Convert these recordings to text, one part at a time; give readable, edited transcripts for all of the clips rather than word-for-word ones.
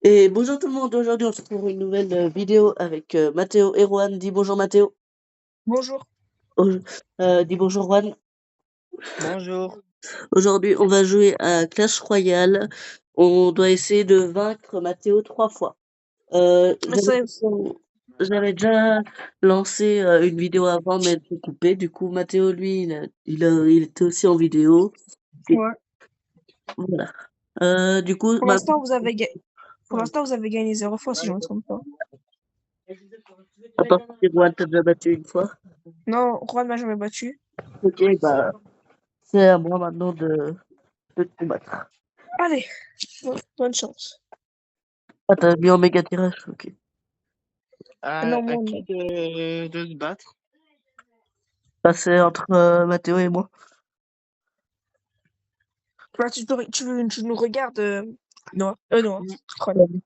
Et bonjour tout le monde, aujourd'hui on se retrouve pour une nouvelle vidéo avec Mathéo et Juan. Dis bonjour Mathéo. Bonjour. Dis bonjour Juan. Bonjour. Aujourd'hui on va jouer à Clash Royale. On doit essayer de vaincre Mathéo 3 fois. J'avais déjà lancé une vidéo avant mais elle s'est coupée. Du coup Mathéo lui il était aussi en vidéo. Et Ouais. voilà. Du coup, Pour l'instant, Pour l'instant, vous avez gagné 0 fois, si je ne me trompe pas. attends, Juan t'a déjà battu une fois. Non, Juan m'a jamais battu. Ok, bah c'est à moi maintenant de te combattre. Allez, bonne chance. Ah, t'as mis en méga tirage, ok. Non, À moi, qui non. de se battre? Bah, c'est entre Mathéo et moi. Bah, tu nous regardes, Noah. Noah. Juan.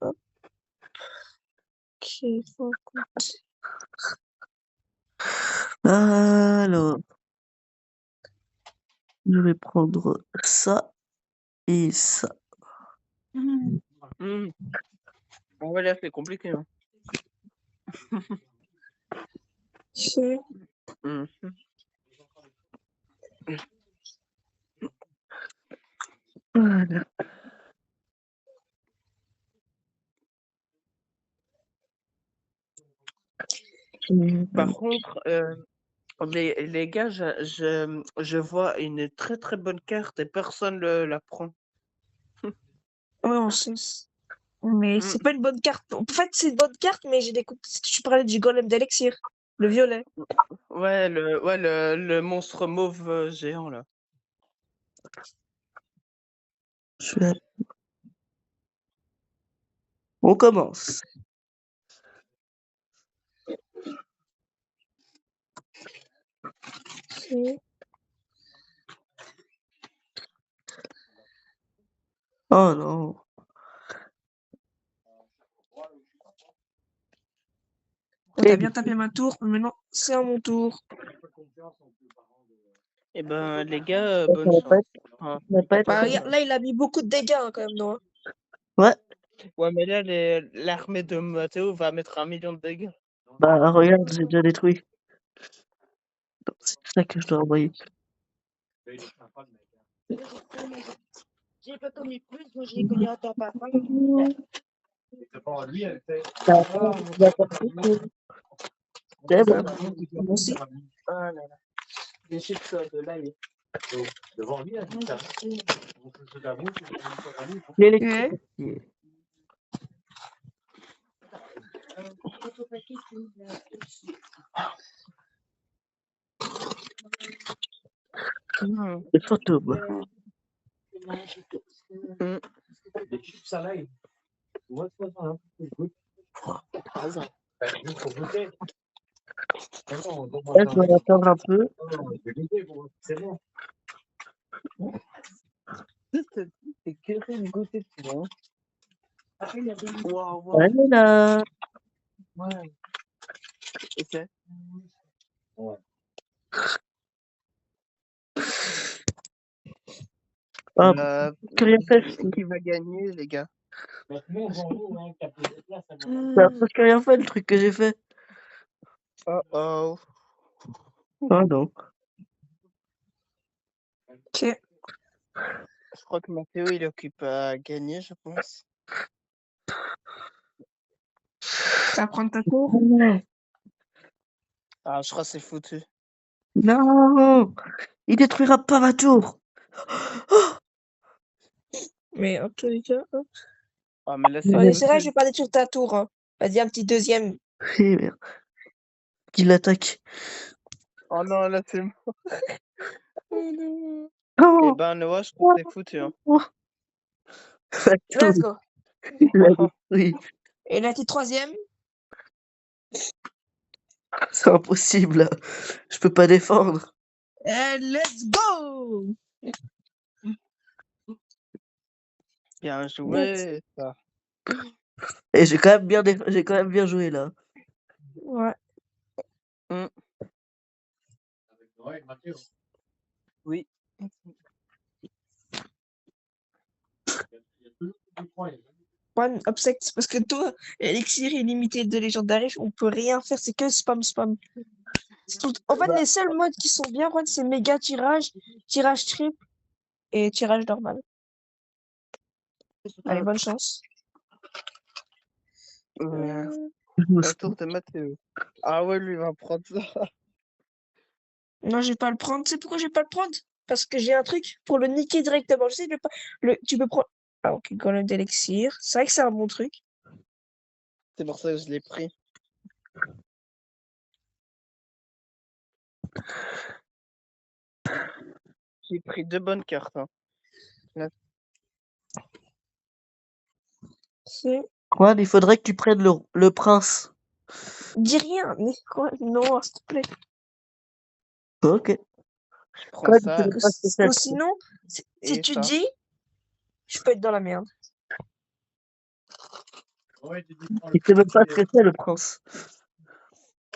Hop. Ok, faut qu'on- Alors, je vais prendre ça et ça. On va là, c'est compliqué. Hein. Ok. Mhm. Voilà. Par contre, les gars, je vois une très très bonne carte et personne la prend. Ouais, on sait. Mais c'est pas une bonne carte. En fait, c'est une bonne carte, mais j'ai des coups. Tu parlais du golem d'Elixir, le violet. Ouais, le monstre mauve géant là. On commence. Ok. Oh non. T'as bien tapé ma tour, mais maintenant, c'est à mon tour. Eh ben, les gars, Ça bonne va pas chance. être, Ah. ça va pas être Bah, comme- là, il a mis beaucoup de dégâts, hein, quand même, non? Ouais, Ouais, mais là, l'armée de Matteo va mettre 1 million de dégâts. bah regarde, j'ai déjà détruit. Donc, c'est ça que je dois envoyer. J'ai pas connu plus, moi je l'ai connu en temps par an. C'est bon. Moi aussi. Ah là là. J'ai su que ça de l'ail. Devant lui, L'électricité. Le fantôme. des chips à l'ail. Moi, c'est pas ça, hein. Écoute. Juste pour goûter. Non, Là, je dois attendre un peu. je vais goûter, c'est bon. C'est que de goûter tout. Waouh, waouh. Elle est là. Ouais. Et c'est Ouais. Ah, que rien fait. qui va gagner, les gars? Maintenant, bonjour, hein, t'as plus de place, ça va. Ça a presque rien fait le truc que j'ai fait. Oh oh. Ah non. Ok. Je crois que Matteo, il occupe à gagner, je pense. Ça va prendre ta tour? Ah, je crois que c'est foutu. Non, il détruira pas ma tour. Mais en tous les cas, hop. Ah, mais là, c'est Ouais, c'est vrai, foutu. je vais pas détruire ta tour, hein. Vas-y, un petit deuxième. Eh merde. Qui l'attaque. Oh non, là, c'est mort. Oh non. Eh Non. ben, Noah, je crois que c'est foutu. Hein. La tour, Let's go. il l'a détruit. Et la petite troisième. C'est impossible. Je peux pas défendre. Et let's go. Bien joué, ça. Et j'ai quand même bien joué là. Ouais. Ouais, Mathieu. Oui. Juan, obsèque, parce que toi, élixir illimité de légendaire, on peut rien faire, c'est que spam spam. En fait, les seuls modes qui sont bien, Juan, c'est méga tirage, tirage triple et tirage normal. Allez, bonne chance. La tour de Mathéo. Ah ouais, lui, il va prendre ça. Non, je vais pas le prendre. Tu sais pourquoi je vais pas le prendre? Parce que j'ai un truc pour le niquer directement. Je sais, je vais pas... tu peux prendre... Ah, ok, golem d'élixir. C'est vrai que c'est un bon truc. C'est pour ça que je l'ai pris. J'ai pris 2 bonnes cartes. Hein. C'est... Juan, il faudrait que tu prennes le prince. Dis rien, mais quoi? Non, s'il te plaît. Ok. Je prends Juan, ça. tu veux pas ce que c'est. Ou sinon, si Et tu ça. dis, je peux être dans la merde. Il sait même pas ce que c'est, le prince.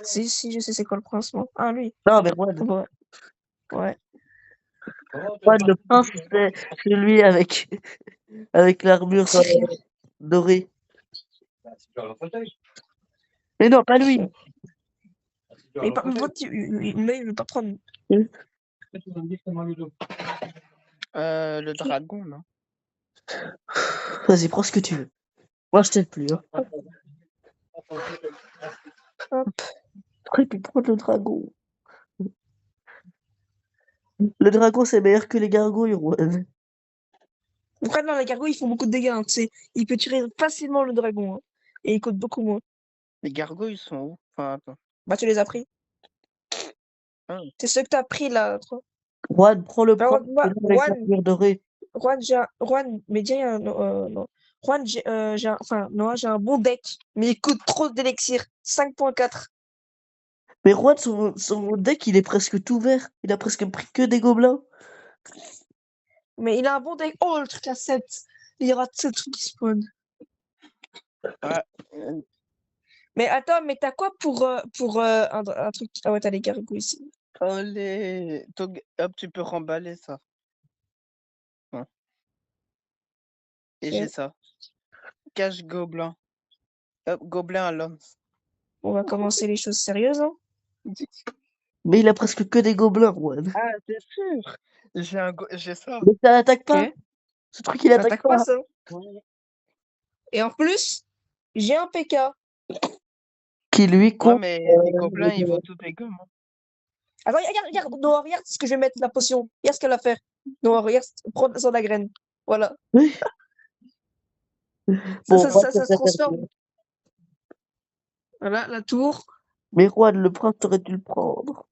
Si, je sais c'est quoi le prince, moi. Ah, lui. Non, mais Juan, Ouais. Ouais. Juan, le prince, c'est celui avec l'armure dorée. Mais non, pas lui. Mais par contre, il veut pas prendre. Le dragon, non? Vas-y, prends ce que tu veux. Moi, je t'aide plus. Hein. Hop. Après, tu prends le dragon. Le dragon, c'est meilleur que les gargouilles, Juan. Après, non, les gargouilles, ils font beaucoup de dégâts, hein, tu sais. Il peut tuer facilement le dragon, hein, et il coûte beaucoup moins. Les gargouilles sont où? Enfin, attends. Bah, tu les as pris. Ah. C'est ceux que t'as pris, là, toi. Juan, prends le Bah, prince avec Juan, l'armure dorée. Juan, mais dis rien, non. Juan, j'ai un bon deck, mais il coûte trop d'élixir. 5.4. Mais Juan, son deck, il est presque tout vert. Il a presque pris que des gobelins. Mais il a un bon deck. Oh, le truc à 7. Il y aura 7 trucs qui spawn. Ah, Mais attends, mais t'as quoi pour un truc... Ah ouais, t'as les gargouilles ici. allez. Hop, tu peux remballer ça. Ouais. Et Ok. j'ai ça. Cache gobelin. Hop, gobelin à l'homme. On va commencer les choses sérieuses, hein. Mais il a presque que des gobelins, Juan. Ah, c'est sûr. J'ai ça. Mais ça attaque pas. Ok. Ce truc, il attaque T'attaques pas. pas ça. Et en plus, j'ai un PK. Qui lui Ouais, compte. mais les gobelins, ils vont tout des gommes. Hein. Attends, regarde, Noah, regarde ce que je vais mettre la potion. Regarde ce qu'elle va faire. Noah, regarde, prends ça la graine. Voilà. Oui. Ça, Bon, ça, Juan, ça, ça se transforme. Voilà, la tour. Mais Juan, le prince, t'aurais dû le prendre.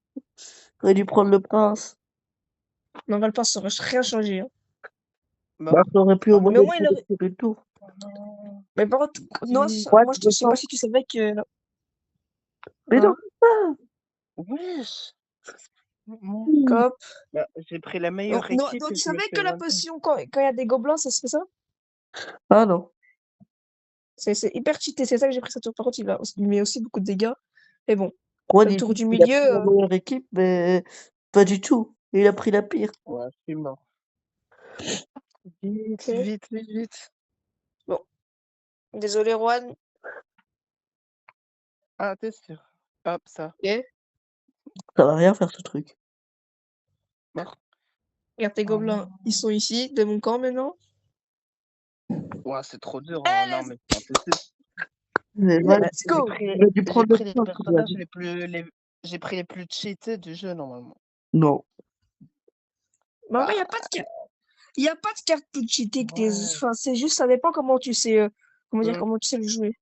T'aurais dû prendre le prince. Non, on va le pas, ça aurait rien changé. Hein. Bah, t'aurais pu au moins Mais au moins, il aurait... faire une tour. Mais par contre, Noah, Juan, moi, je sais pas si tu savais que... Mais non, Wesh. Cop. Bah, j'ai pris la meilleure Noah, équipe. tu et je me savais fais que la 20. potion, quand il y a des gobelins, ça se fait ça? Ah non. C'est hyper cheaté, c'est ça que j'ai pris sa tour. Par contre, il met aussi beaucoup de dégâts. Mais bon, Juan, le il tour dit du qu'il a pris milieu... la meilleure équipe, mais pas du tout. Il a pris la pire. Ouais, je suis mort. Vite, Ok. vite, vite, vite. Désolé, Juan. Ah, t'es sûr? Hop, ça. Ok. Ça va rien faire, ce truc. Mort. Regarde tes gobelins, ils sont ici, de mon camp maintenant. Ouais, c'est trop dur. Eh, Hein. Non, mais c'est impossible. Mais Juan, Let's go! il a dû J'ai prendre le pris les prince, personnages Juan. j'ai pris les plus cheatés du jeu, normalement. Non. Mais en vrai, il n'y a pas de carte. Il n'y a pas de carte plus cheatée que des. Ouais. Enfin, c'est juste, ça dépend comment tu sais. Comment dire, Mm. comment tu sais le jouer.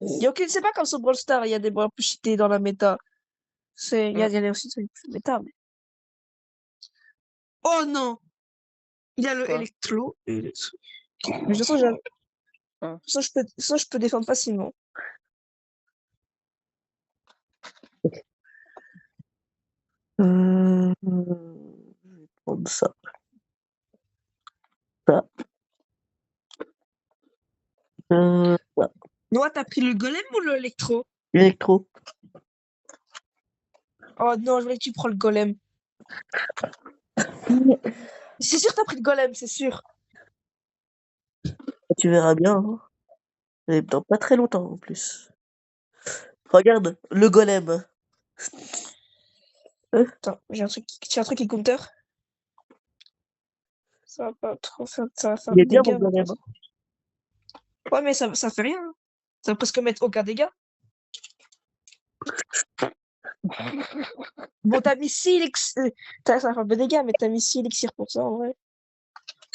C'est pas comme sur Brawl Stars, il y a des brawlers plus cheatés dans la méta. Il y a aussi des trucs plus méta, mais. Oh non! Il y a le Quoi? électro et les trucs. Mais de toute façon, je peux défendre facilement. Je vais prendre ça. Ça. Ça. Noah, t'as pris le golem ou l'électro? Électro. Oh non, je voulais que tu prends le golem. C'est sûr que t'as pris le golem, c'est sûr. Tu verras bien, hein. Et dans pas très longtemps en plus. Regarde, le golem. Attends, j'ai un truc qui counter. Ça va pas trop faire, ça va faire Il est des bien mon dégâts, mais golem. pas trop. Ouais, mais ça fait rien. Hein. Ça va presque mettre aucun dégât. Bon, t'as mis 6 élixirs. Ça fait un peu de dégâts, mais t'as mis 6 élixirs pour ça, en vrai.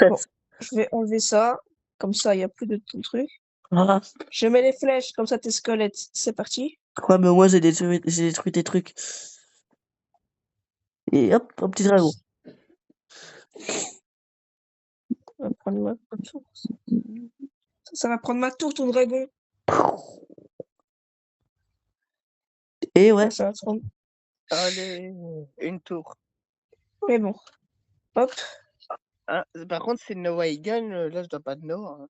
Bon, je vais enlever ça. Comme ça, il n'y a plus de ton truc. Ah. Je mets les flèches, comme ça, tes squelettes. C'est parti. Ouais, mais moi j'ai détruit tes trucs. Et hop, un petit dragon. Ça va prendre ma tour. Ça va prendre ma tour, ton dragon. Et ouais. Ça va prendre. Allez, une tour. Mais bon. Hop. Hein, par contre, si Noah il gagne, là je dois pas de Noah. Hein.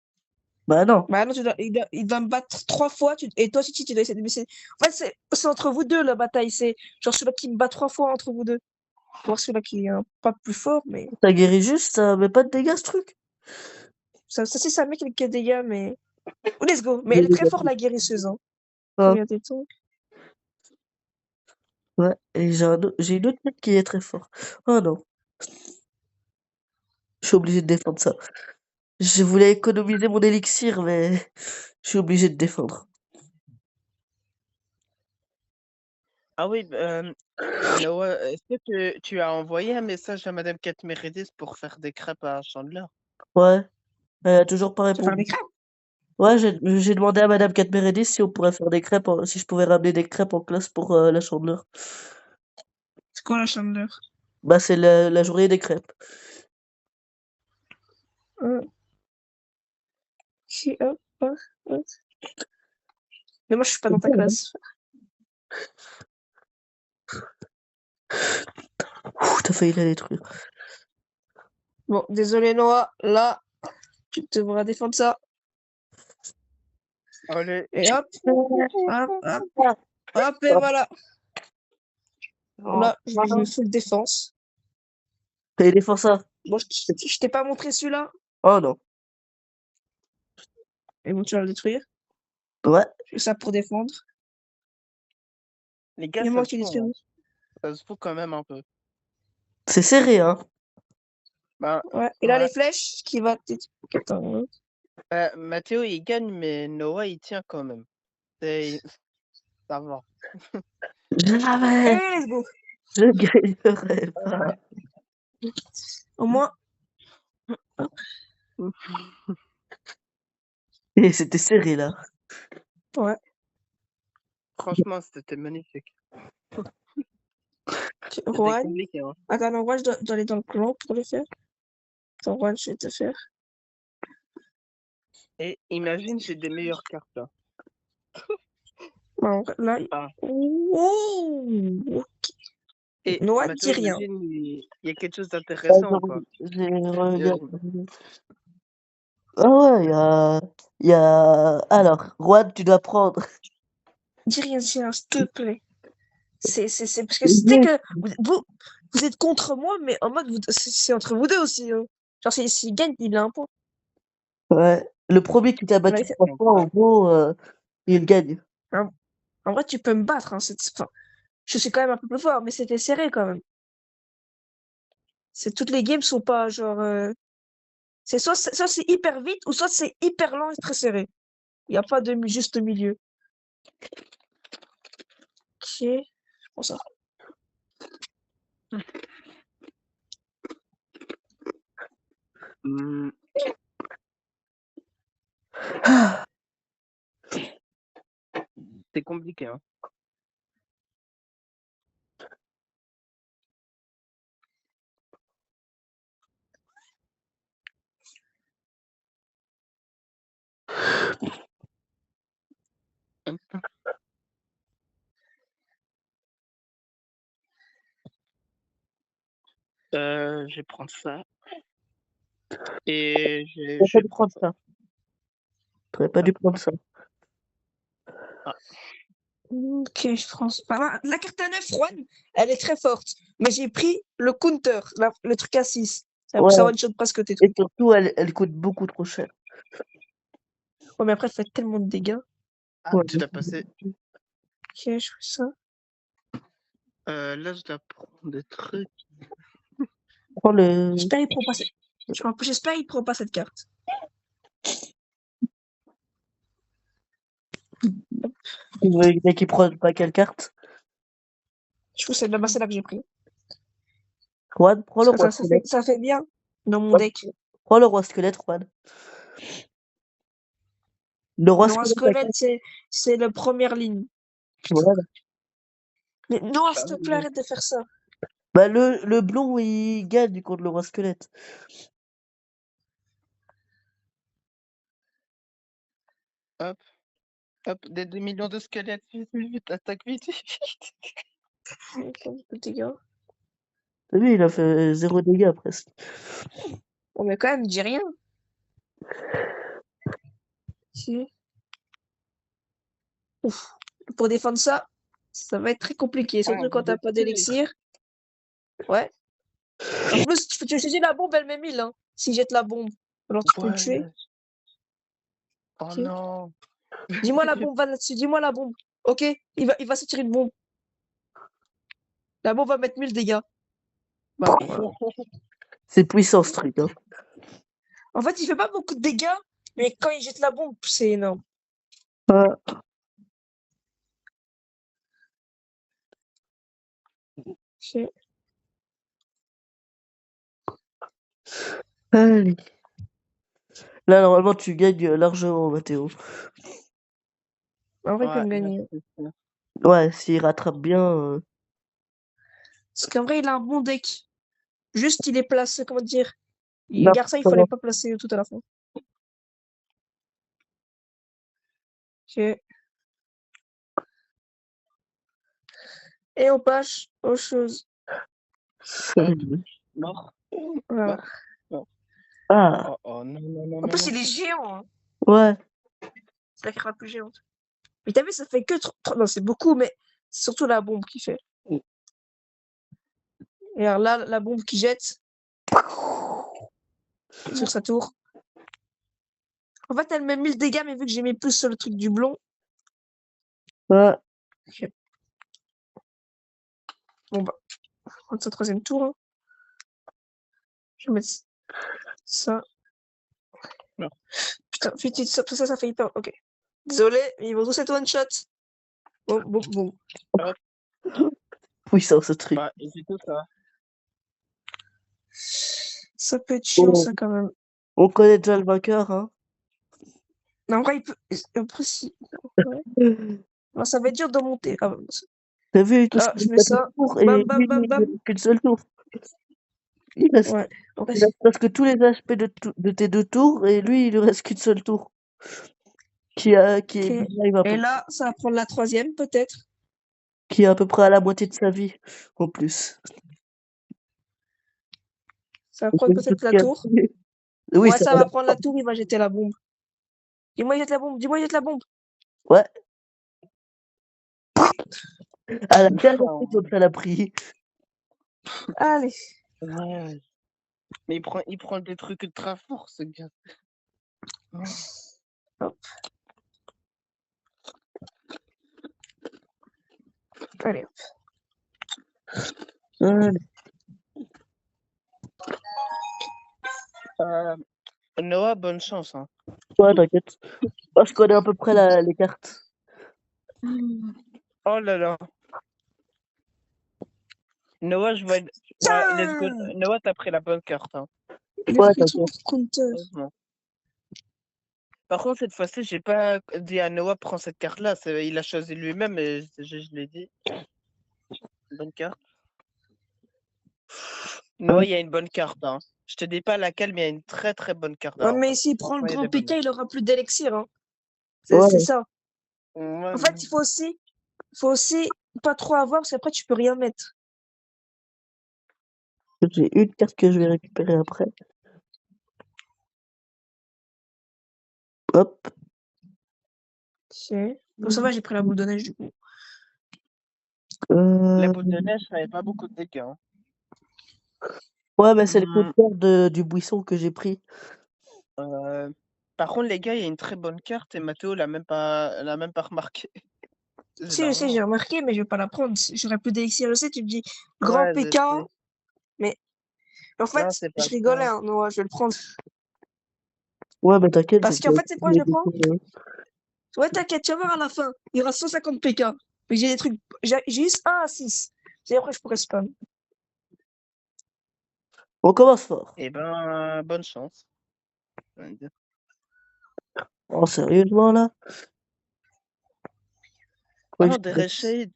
Bah non. Bah non, il doit me battre 3 fois. Et toi, si tu dois essayer de me. En fait, c'est entre vous deux la bataille. C'est genre celui-là qui me bat 3 fois entre vous deux. Pour voir celui-là qui est pas plus fort, mais. Ça guérit juste, ça met pas de dégâts ce truc. Ça c'est ça, mec, qui a des dégâts, mais. Oh, let's go. Mais elle est très forte, la guérisseuse. Hein. Ah, Regarde tes trucs. ouais, et j'ai une autre mec qui est très fort. Oh non. Je suis obligé de défendre ça. Je voulais économiser mon élixir, mais je suis obligé de défendre. Ah oui, Noah, est-ce que tu as envoyé un message à Madame Kate Meredith pour faire des crêpes à Chandler? Ouais, elle a toujours pas Tu vas faire répondu. des crêpes? Ouais, j'ai demandé à Madame Cat Meredith si on pourrait faire des crêpes, si je pouvais ramener des crêpes en classe pour la chandeleur. C'est quoi la chandeleur? Bah, c'est la journée des crêpes. Si, hop, hop, hop. Mais moi, je suis pas dans ta classe. Ouh, t'as failli la détruire. Bon, désolé, Noah. Là, tu devras défendre ça. Allez, Et hop, hop, hop, hop, et voilà. Là, je vais full défense. Et défends ça. Bon, je t'ai pas montré celui-là. Oh non. Et bon, tu vas le détruire. Ouais, Je fais ça pour défendre. les gars, Et moi ça qui se détruis. fout, hein. Ça se fout quand même un peu. c'est serré, hein. Ben, Ouais. Et là, ouais. les flèches qui va. Ok, attends. Mathéo, il gagne, mais Noah, il tient quand même. Ça va. Jamais Allez, let's go. je gagnerai pas. Au moins. Et c'était serré, là. Ouais. Franchement, c'était magnifique. C'était Juan. compliqué, hein. Attends, non, moi, je dois aller dans le clan pour le faire. Attends, Juan, je vais te faire. Et imagine, j'ai des meilleures cartes là. Bon, là. Ah. Ouh, ok. Et Noah, Mathéo, dis rien. imagine, il y a quelque chose d'intéressant ou pas? Ah ouais, il y a... Alors, Juan, tu dois prendre. Dis rien, s'il te plaît. C'est parce que c'était que vous êtes contre moi, mais en mode c'est entre vous deux aussi. Hein. Genre s'il gagne, il a un point. Ouais, le premier qui t'a battu Ouais, 3 fois, en gros, il gagne. en vrai, tu peux me battre. Hein, enfin, je suis quand même un peu plus fort, mais c'était serré quand même. Toutes les games sont pas genre. C'est soit c'est hyper vite ou soit c'est hyper lent et très serré. Il n'y a pas de juste milieu. Ok, je prends ça. C'est compliqué, hein. Je vais prendre ça. Et je T'aurais pas vais dû prendre prendre ça. T'aurais pas dû prendre ça. Ah. Ok, je prends. La carte à 9, Juan, elle est très forte. Mais j'ai pris le counter, le truc à 6. Ça Ouais. one-shot presque tes Et trucs. surtout, elle coûte beaucoup trop cher. Ouais, mais après, elle fait tellement de dégâts. Ah, Ouais. tu l'as passé. Ok, je fais ça. Là, je dois prendre des trucs. Prends le. J'espère qu'il prend pas cette... J'espère qu'il prend pas cette carte. Tu veux qu'il prenne pas quelle carte? Je trouve que c'est là, c'est là que j'ai pris. Juan, prends le roi squelette. Ça fait bien dans mon deck. Prends le roi squelette, Juan. Le roi Le roi squelette. squelette, c'est la première ligne. Voilà. Mais non, s'il te plaît, arrête de faire ça. Bah, le blond, il gagne contre le roi squelette. Hop. Hop, des 2 millions de squelettes. Vite, vite, vite, attaque vite. Il fait beaucoup de dégâts. T'as vu, il a fait 0 dégâts presque. Bon, mais quand même, dis rien. Si. Ouf. Pour défendre ça, ça va être très compliqué, surtout quand t'as pas d'élixir. Ouais. En plus, tu utilises la bombe, elle met 1000, hein. S'il jette la bombe, alors tu peux le tuer. Oh Ok. non. Dis-moi la bombe, va là-dessus, dis-moi la bombe. Ok, il va se tirer une bombe. La bombe va mettre 1000 dégâts. Bah, voilà. C'est puissant ce truc. Hein. En fait, il fait pas beaucoup de dégâts, mais quand il jette la bombe, c'est énorme. Ah. Ok. Allez. Là, normalement, tu gagnes largement, Mathéo. En vrai, il peut Ouais, me gagner. Ouais, s'il rattrape bien. Parce qu'en vrai, il a un bon deck. Juste, il est placé, comment dire. Non, Garça, il fallait pas placer tout à la fin. Ok. Et on passe aux choses. Mort. Voilà. Ah, Oh, oh, non, non, non, En non, plus, non. il est géant. Hein. ouais. C'est la carte la plus géante. Mais t'as vu, ça fait que... Non, c'est beaucoup, mais c'est surtout la bombe qui fait. Et alors là, la bombe qui jette sur sa tour. En fait, elle met 1000 dégâts, mais vu que j'ai mis plus sur le truc du blond. Ouais. Okay. Bon, bah, on va prendre sa troisième tour. Hein. Je vais mettre ça. Non. Putain, vite, ça fait hyper. Ok. Désolé, mais ils vont tous être one shot. Bon, bon, bon. Puissant ce truc. Bah, et c'est tout ça. Ça peut être chiant, Oh. ça, quand même. On connaît déjà le vainqueur, hein. Non, en vrai, il peut. Après, si. Ouais. Non, ça va être dur de monter. Ah, T'as vu tout ce ah, qu'il je mets ça. tour et Bam, bam, lui, bam, il bam. a qu'une seule tour. Il reste, Ouais. il a presque tous les aspects de tes 2 tours et lui, il lui reste qu'une seule tour. Qui est Ok. arrive à peu, Et là, ça va prendre la troisième, peut-être. qui est à peu près à la moitié de sa vie, en plus. Ça va prendre peut-être la tour. Oui, Ouais, ça va prendre la tour, il va jeter la bombe. Dis-moi, il jette la bombe. Dis-moi, il jette la bombe. Ouais. À la dernière seconde, ça l'a pris. Allez. Ouais. Mais il prend des trucs ultra forts, ce gars. Hop. Allez, hop. Noah, bonne chance. Hein. Ouais, t'inquiète. Moi, je connais à peu près les cartes. Oh là là. Noah, je vois. Ouais, let's go. Noah, t'as pris la bonne carte. Hein. Il a pris tout pour counter. Heureusement. Par contre, cette fois-ci, j'ai pas dit à Noah prends cette carte-là. Il a choisi lui-même et je l'ai dit. Bonne carte. Noah, il y a une bonne carte. Hein. Je te dis pas laquelle, mais il y a une très très bonne carte. Ouais, mais s'il prend le Ouais, grand PK, il aura plus d'élixir. Hein. Ouais. C'est ça. Ouais, En fait, il faut aussi pas trop avoir parce qu'après, tu peux rien mettre. J'ai une carte que je vais récupérer après. Hop. Bon, ça va, j'ai pris la boule de neige du coup. La boule de neige, ça n'avait pas beaucoup de dégâts. Hein. Ouais, mais c'est le coup de cœur du buisson que j'ai pris. Par contre, les gars, il y a une très bonne carte et Mathéo l'a même pas remarqué. C'est Si, je sais, j'ai marrant. remarqué, mais je vais pas la prendre. J'aurais plus d'élixir. Je sais, tu me dis grand Ouais, je PK, sais. mais en Non, fait, c'est pas je le rigolais, cas. hein. Non, je vais le prendre. Ouais, mais t'inquiète, Parce j'ai qu'en fait, c'est pourquoi je le prends. des- Ouais, t'inquiète, tu vas voir à la fin. Il y aura 150 PK. Mais j'ai des trucs. J'ai juste 1 à 6. Et après, je pourrais spam. On commence fort. Eh ben, bonne chance. j'ai envie de dire. Oh, sérieusement, là? Ah, Ouais, on dirait Shade.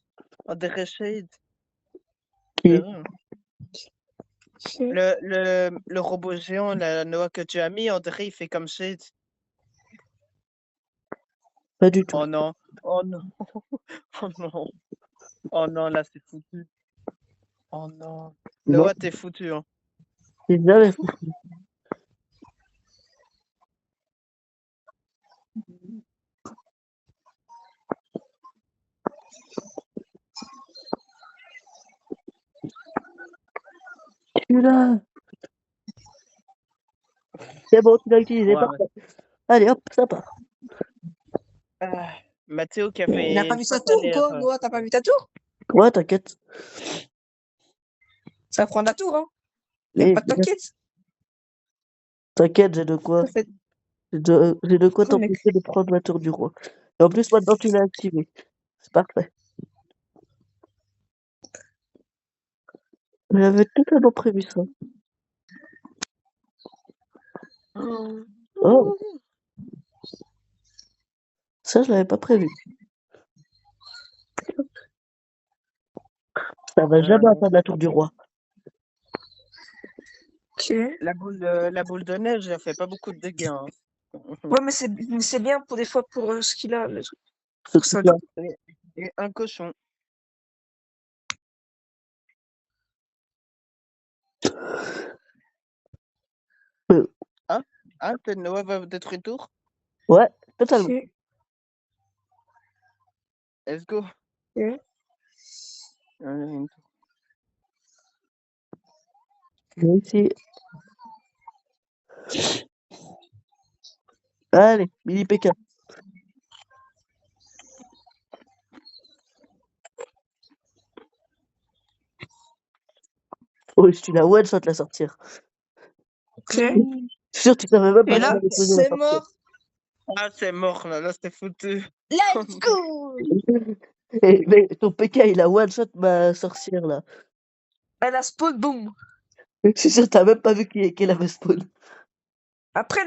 On dirait Shade. qui? C'est vrai. Le robot géant, la Noah que tu as mis, on dirait il fait comme Shade. Pas du tout. Oh non. Oh non. Oh non. Oh non, là, c'est foutu. Oh non. Non, Noah, t'es foutu, hein. j'ai jamais fait. Celui-là. C'est bon, tu l'as utilisé, Ouais. parfait. Allez, hop, ça part. Ah, Mathéo qui a Il n'a pas fait vu pas sa tour ou l'air. quoi? Noah, t'as pas vu ta tour? Ouais, t'inquiète. Ça va prendre la tour, hein. Y a Et pas de t'inquiète. t'inquiète, j'ai de quoi. Ça fait... J'ai de quoi Cool, mec. t'empêcher de prendre la tour du roi. Et en plus, maintenant, tu l'as activé. C'est parfait. J'avais totalement prévu ça. Oh, ça, je l'avais pas prévu. Ça va jamais atteindre la tour du roi. Ok. La boule de neige, elle fait pas beaucoup de dégâts, hein. Ouais, mais c'est bien pour des fois pour ce qu'il a. Le truc. Ce Pour ça, truc-là. Et un cochon. Euh, Ah, Noah va détruire une tour? Ouais, totalement. ok. Let's go. Ok. Une tour. J'ai ici. Allez, mini PK. Oh, tu l'as one shot la sortir. Ok. Je suis sûr, tu savais même pas Et si là, elle faisait la c'est sortir. mort. Ah, c'est mort, là, c'est foutu. Let's go! Mais ton PK, il a one shot ma sorcière là. Elle a spawn, boum. Je suis sûr, t'as même pas vu qu'elle avait spawn. Après,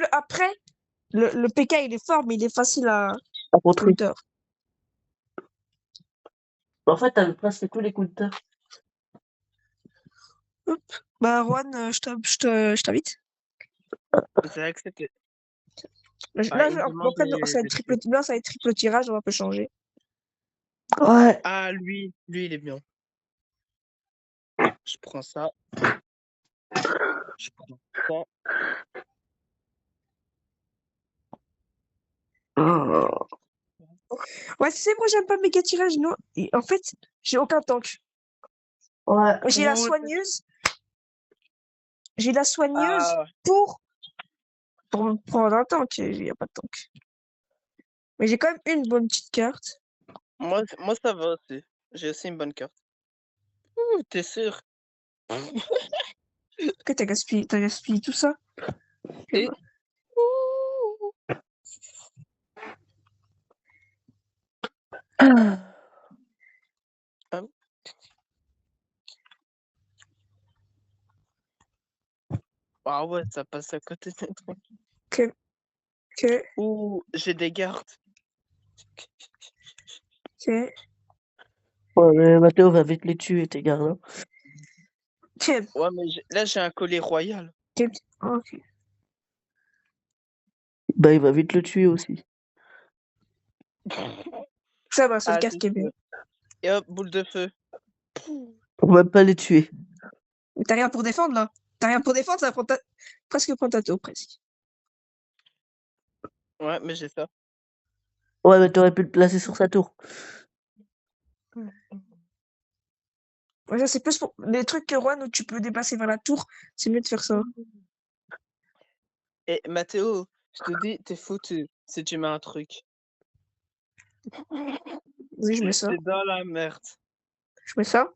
le PK, il est fort, mais il est facile à À contrer. counter. En fait, t'avais presque tous les counters. Hop. Bah, Juan, je t'invite. C'est accepté. Là, Il me demande après, ça va être triple, là, ça va être triple tirage, on va pas changer. Ouais. Ah, lui, il est bien. Je prends ça. Je prends ça. Oh. Ouais, tu sais, moi, j'aime pas méga tirage, non. En fait, j'ai aucun tank. Ouais. J'ai la Ouh, soigneuse. J'ai la soigneuse Ah, pour me prendre un tank. Il n'y a pas de tank. Mais j'ai quand même une bonne petite carte. moi, ça va aussi. J'ai aussi une bonne carte. Ouh, t'es sûr? Ok, t'as gaspillé tout ça. Et... Ah ouais, ça passe à côté des trucs. Ok, Ouh, j'ai des gardes. ok. Ouais, mais Mathéo va vite les tuer, tes gars là. Ok, Ouais, mais là, j'ai un collier royal. ok. Bah, il va vite le tuer aussi. Ça va, c'est le Ah, carte c'est qui est bien. sûr. Et hop, boule de feu. On va même pas les tuer. Mais t'as rien pour défendre, là. T'as rien pour défendre, ça va presque prendre ta tour, presque. Ouais, mais j'ai ça. Ouais, mais t'aurais pu le placer sur sa tour. Ouais, ça, c'est plus pour les trucs que Juan où tu peux déplacer vers la tour, c'est mieux de faire ça. Et Mathéo, Je te dis, t'es foutu si tu mets un truc. Oui, je mets ça. T'es dans la merde. Je mets ça.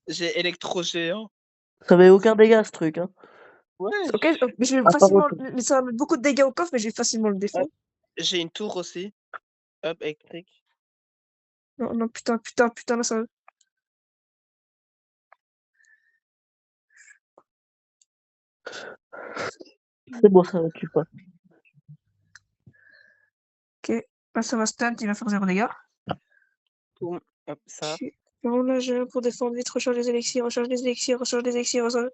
J'ai électro-géant. Ça met aucun dégât ce truc, hein. Ouais. Ok, mais je vais À part facilement. autre. Mais ça va mettre beaucoup de dégâts au coffre, mais je vais facilement le défendre. J'ai une tour aussi. Hop, électrique. Non, non, putain, là, ça. C'est bon, ça tue pas. Ok. Là, ça va stunt, il va faire 0 dégâts. Boum. Hop, ça. Ok. Bon, là, j'ai un pour défendre vite, recharge les élixirs, recharge les élixirs, recharge les élixirs, recharge.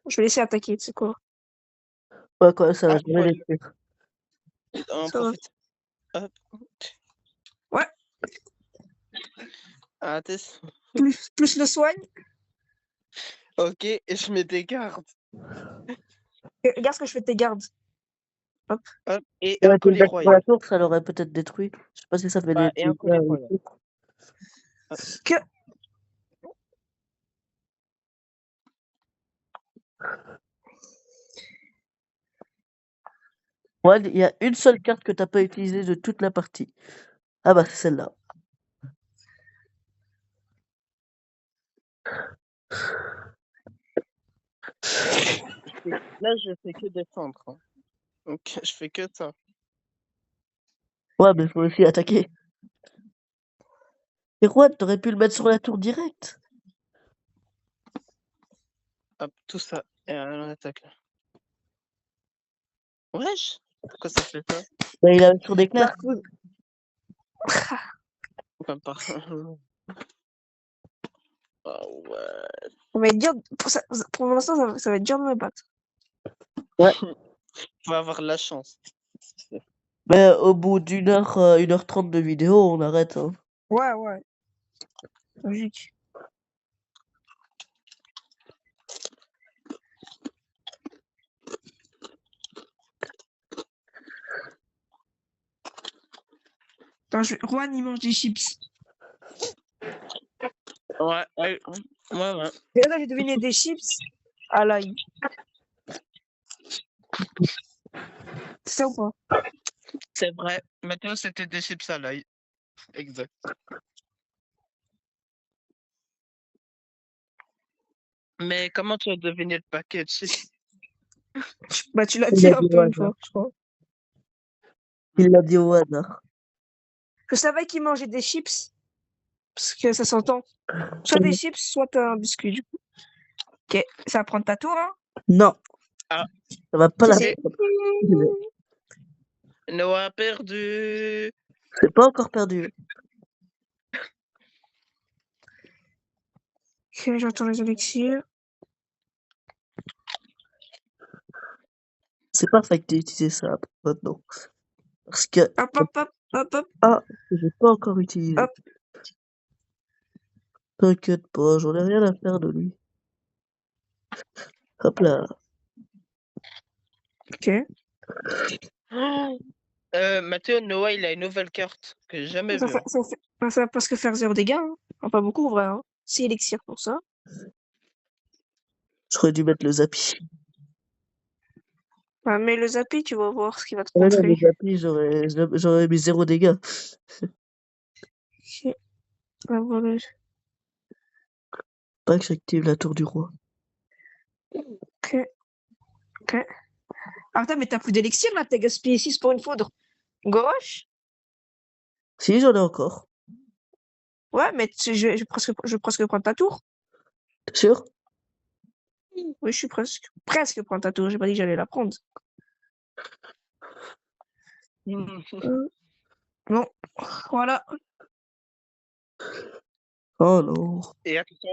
Je vais laisser attaquer, tu sais quoi. Ouais, quoi, ça va Ah, jamais ouais. détruire. On Ça va. profite. Hop. Ouais. Attention. Plus le soigne. Ok, et je mets des gardes. Et regarde ce que je fais de tes gardes. Hop. Et Ouais, un t'es collier d'accord pour royal. la tour, ça l'aurait peut-être détruit. Je sais pas si ça fait Ouais, des et un dégâts collier et royal. tout. Que. Ouais, il y a une seule carte que t'as pas utilisée de toute la partie. Ah bah, c'est celle-là. Là, je fais que défendre. Hein. Donc, je fais que ça. Ouais, mais faut aussi attaquer. Et Juan, t'aurais pu le mettre sur la tour directe. Hop, tout ça. Et on attaque. Wesh. Pourquoi ça fait ça? Bah, il a sur des clairs. Darkwood. Comme par... Ah ouais. On va être dur. Pour l'instant, ça va être dur de me battre. Faut avoir la chance. Mais au bout d'une heure, 1h30 de vidéo, on arrête. Hein. Ouais, ouais. Logique. Attends, Juan, il mange des chips. Ouais. Et là, j'ai deviné des chips à l'ail. C'est ça ou pas? C'est vrai. Maintenant, c'était des chips à l'ail. Exact. Mais comment tu as deviné le paquet de chips? Bah, tu l'as Il dit l'a un dit peu au une hasard. fois, je crois. Il l'a dit au hasard. Je savais qu'il mangeait des chips. Parce que ça s'entend. Soit des chips, soit un biscuit, du coup. Ok, ça va prendre ta tour, hein? Non. Ah. Ça va pas la C'est- prendre. Noah a perdu. C'est pas encore perdu. Ok, j'entends les élixirs. C'est pas fait que t'aies utilisé ça maintenant. Parce que Hop, hop, hop, hop, hop. ah, j'ai pas encore utilisé. Hop. T'inquiète pas, j'en ai rien à faire de lui. Hop là. Ok. Mathéo, Noah, il a une nouvelle carte que j'ai jamais Ça, vue. fait- ça, fait- ça va presque faire 0 dégâts. Hein. Enfin, pas beaucoup, en vrai. Hein. 6 élixirs pour ça. J'aurais dû mettre le Zappi. Bah, mais le Zappi, tu vas voir ce qu'il va te Ouais, non, le montrer. Zappi, j'aurais mis 0 dégâts. Ok. Bah, voilà. Pas que j'active la tour du roi. Ok. Ok. Ah, putain, mais t'as plus d'élixir là, t'as gaspillé 6 pour une foudre. Gauche? Si, j'en ai encore. Ouais, mais je vais presque prendre ta tour. T'es sûr? Oui, je suis presque prendre ta tour. J'ai pas dit que j'allais la prendre. Bon, voilà. Oh non. Et attention.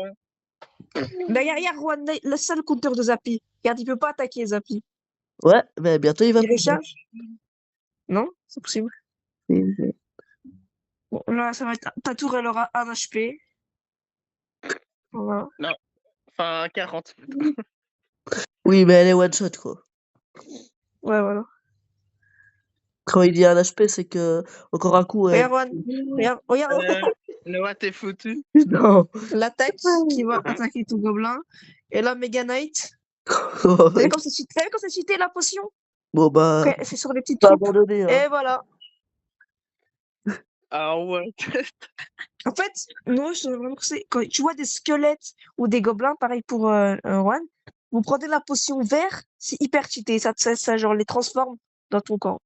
Derrière Juan, le seul compteur de Zappi. Regarde, il peut pas attaquer Zappi. Ouais, mais bientôt il va Il pouvoir. recharge? Non, c'est possible. Bon, là, ça va être. Ta tour, elle aura 1 HP. Voilà. Enfin, 40. Oui, mais elle est one shot quoi. Ouais, voilà. Quand il dit un HP, c'est que encore un coup. Regarde, Juan. Regarde. Noah, t'es foutu. Non. L'attaque qui va attaquer tout gobelin. Et là, Mega Knight. T'as vu comme c'est cheaté la potion? Bon, bah, Après, c'est sur les petites pas troupes. abandonné, hein. Et voilà. Ah ouais. En fait, nous, je te vraiment conseille, quand tu vois des squelettes ou des gobelins, pareil pour Juan, vous prenez la potion vert, c'est hyper cheaté. Ça, genre, les transforme dans ton camp.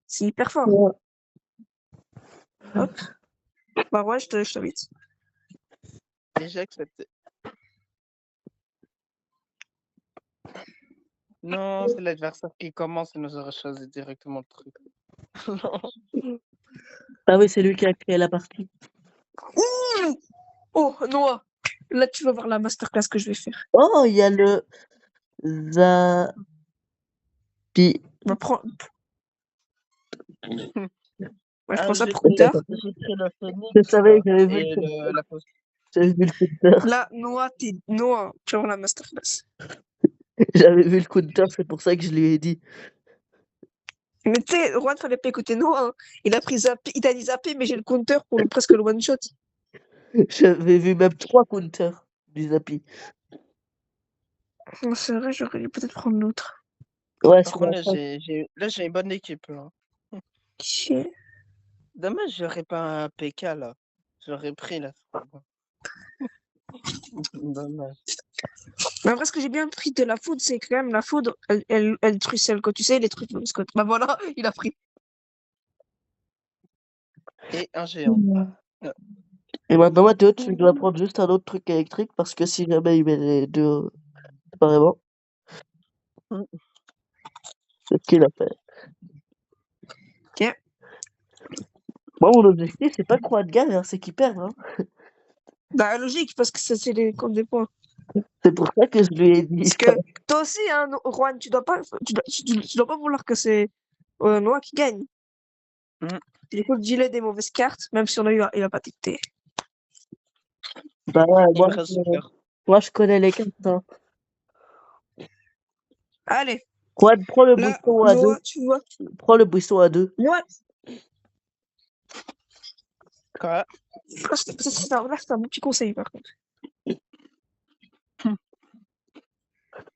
C'est hyper fort. Ouais. Hop. Bah ouais, je t'invite. Et j'ai accepté. Non, c'est l'adversaire qui commence et nous aurait choisi directement le truc. Non. Ah oui, c'est lui qui a créé la partie. Ouh oh, Noah. Là, tu vas voir la masterclass que je vais faire. Oh, il y a le Zapi. On va prendre... Ouais, je Ah, prends ça j'ai pour pris, Counter. j'ai pris le Je phoenix savais, j'avais vu et la potion. j'avais vu le counter. Là, Noah, Noah, tu vas voir la masterclass. J'avais vu le counter, c'est pour ça que je lui ai dit. Mais tu sais, Juan, fallait pas écouter Noah. Hein. Il a pris Zappy, il t'a dit Zappy, mais j'ai le counter pour presque le one shot. J'avais vu même 3 counters du Zapi. Non, c'est vrai, j'aurais dû peut-être prendre l'autre. Ouais, Par sur contre, la fin. là, j'ai une bonne équipe. Là. Chier. Dommage, j'aurais pas un PK là. J'aurais pris là. Dommage. Mais après, ce que j'ai bien pris de la foudre, c'est que quand même la foudre, elle trucelle, quand tu sais, les trucs comme Scott. Bah voilà, il a pris. Et un géant. Et maintenant, Mathéo, tu dois prendre juste un autre truc électrique parce que si jamais il met les deux séparément, Mm. c'est ce qu'il a fait. Ok. Moi, mon objectif, c'est pas de croire de gagne, hein, c'est qu'il perd. Hein. Bah logique, parce que ça, c'est les comptes des points. C'est pour ça que je lui ai dit. Parce que toi aussi, hein, Juan, tu dois pas vouloir que c'est Noah qui gagne. Mm. Du coup, dis-le des mauvaises cartes, même si on a eu, il a pas dicté. Bah ouais, Il me reste super. moi, je connais les cartes. Hein. Allez, Juan, prends le là, buisson à 2. Noah, tu vois. Prends le buisson à 2. What? Quoi? Là, c'est un bon petit conseil, par contre.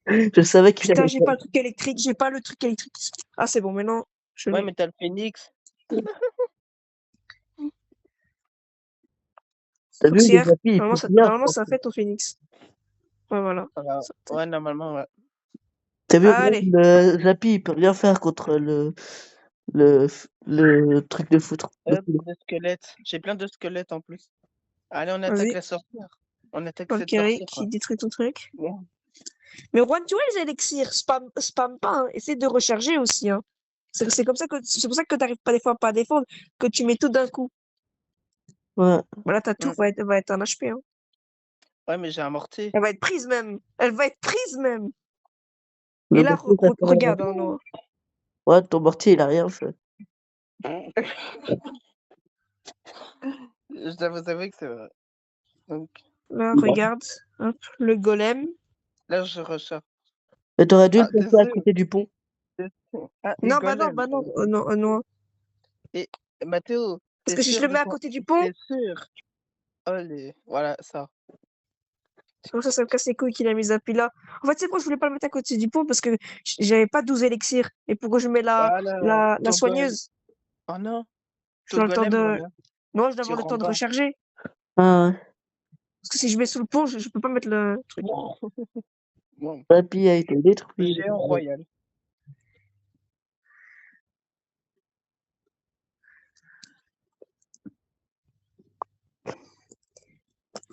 Je savais qu'il Putain, allait j'ai pas. pas le truc électrique, j'ai pas le truc électrique. Ah, c'est bon, maintenant, je Ouais, l'ai. mais t'as le phoenix. T'as vu, les Foxière, Zapi, ils normalement, font bien. normalement, ça fait ton phoenix. Ouais, voilà. Voilà. Ouais, normalement, ouais. T'as vu, Allez. le Zapi, il peut rien faire contre le truc de foutre. Hop, des squelettes. J'ai plein de squelettes en plus. Allez, on attaque Vas-y. la sorcière. On attaque cette Valkyrie sorcière. qui détruit ton truc. Ouais. Mais Juan, tu vois les élixirs, spam pas, hein. Essaie de recharger aussi, hein. C'est comme ça que c'est pour ça que t'arrives pas des fois pas à défendre, que tu mets tout d'un coup. Ouais. Voilà, ta tour va être un HP, hein. Ouais, mais j'ai un mortier. Elle va être prise même. Elle va être prise même. Le Et là, mortier, ça fait rien. regarde, hein, Noah. Ouais, ton mortier, il a rien fait. Je dois vous avouer que c'est vrai. Donc, Là, regarde. Hop, le golem. là, je recharge. Mais t'aurais dû Ah, le placer à désolé. côté du pont. Ah, Non, bah golem. non, non, non. Et Mathéo, Parce t'es que si je sûr le de mets à ton... côté du pont, T'es sûr? Allez, voilà, ça. c'est pour ça me casse les couilles qu'il a mis Zapi là. En fait, c'est quoi, je voulais pas le mettre à côté du pont parce que j'avais pas 12 élixirs. Et pourquoi je mets Voilà, la soigneuse? Oh non, Je ton dois le temps golem, de. voilà. Non, je dois Tu avoir le temps de rends pas. recharger. Ah ouais. Parce que si je mets sous le pont, je peux pas mettre le truc. Bon, Zapi a été détruit. géant royal.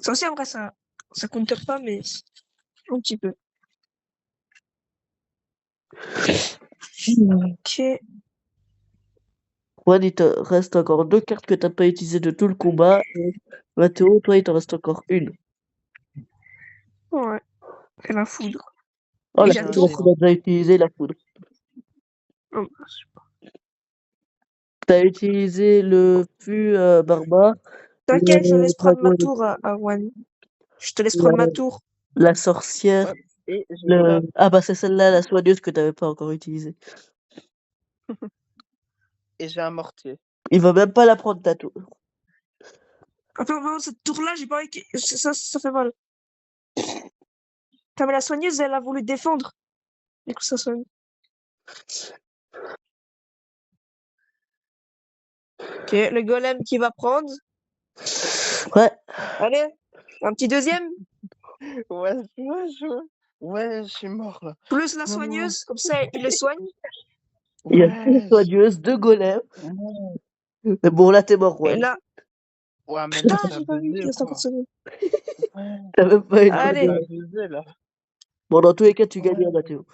Ça aussi, en vrai, ça compte pas, mais un petit peu. Ok. Juan, il te reste encore 2 cartes que t'as pas utilisées de tout le combat. Et Mathéo, toi, il t'en reste encore une. Ouais. Et la foudre. Oh, Et la j'adore. foudre, tu l'as déjà utilisé, la foudre. Oh, T'as utilisé le fût barbare. t'inquiète, je le laisse prendre ma dragon tour à Juan. Je te laisse La, prendre ma tour. la sorcière. Ouais. Et j'ai ça. Ah bah c'est celle-là, la soigneuse que t'avais pas encore utilisée. Et j'ai un mortier. Il va même pas la prendre ta tour. Attends, non, cette tour-là, j'ai pas envie que... Ça fait mal. Putain, mais la soigneuse, elle a voulu défendre. Du coup, ça soigne. Ok, le golem qui va prendre. Ouais. Allez, un petit deuxième. Ouais, ouais, je suis mort là. Plus la Non. soigneuse, comme ça il le soigne. Il y a Ouais, deux soigneuses, deux golems. ouais. Mais bon, là, t'es mort, Et Juan. là, Ouais, mais putain, là, t'as j'ai pas vu abusé, qu'il reste encore quoi. secondes. Ouais. T'as même pas une Là, Allez. t'as bonne. abusé, là. Bon, dans tous les cas, tu gagnes, Ouais. Mathéo.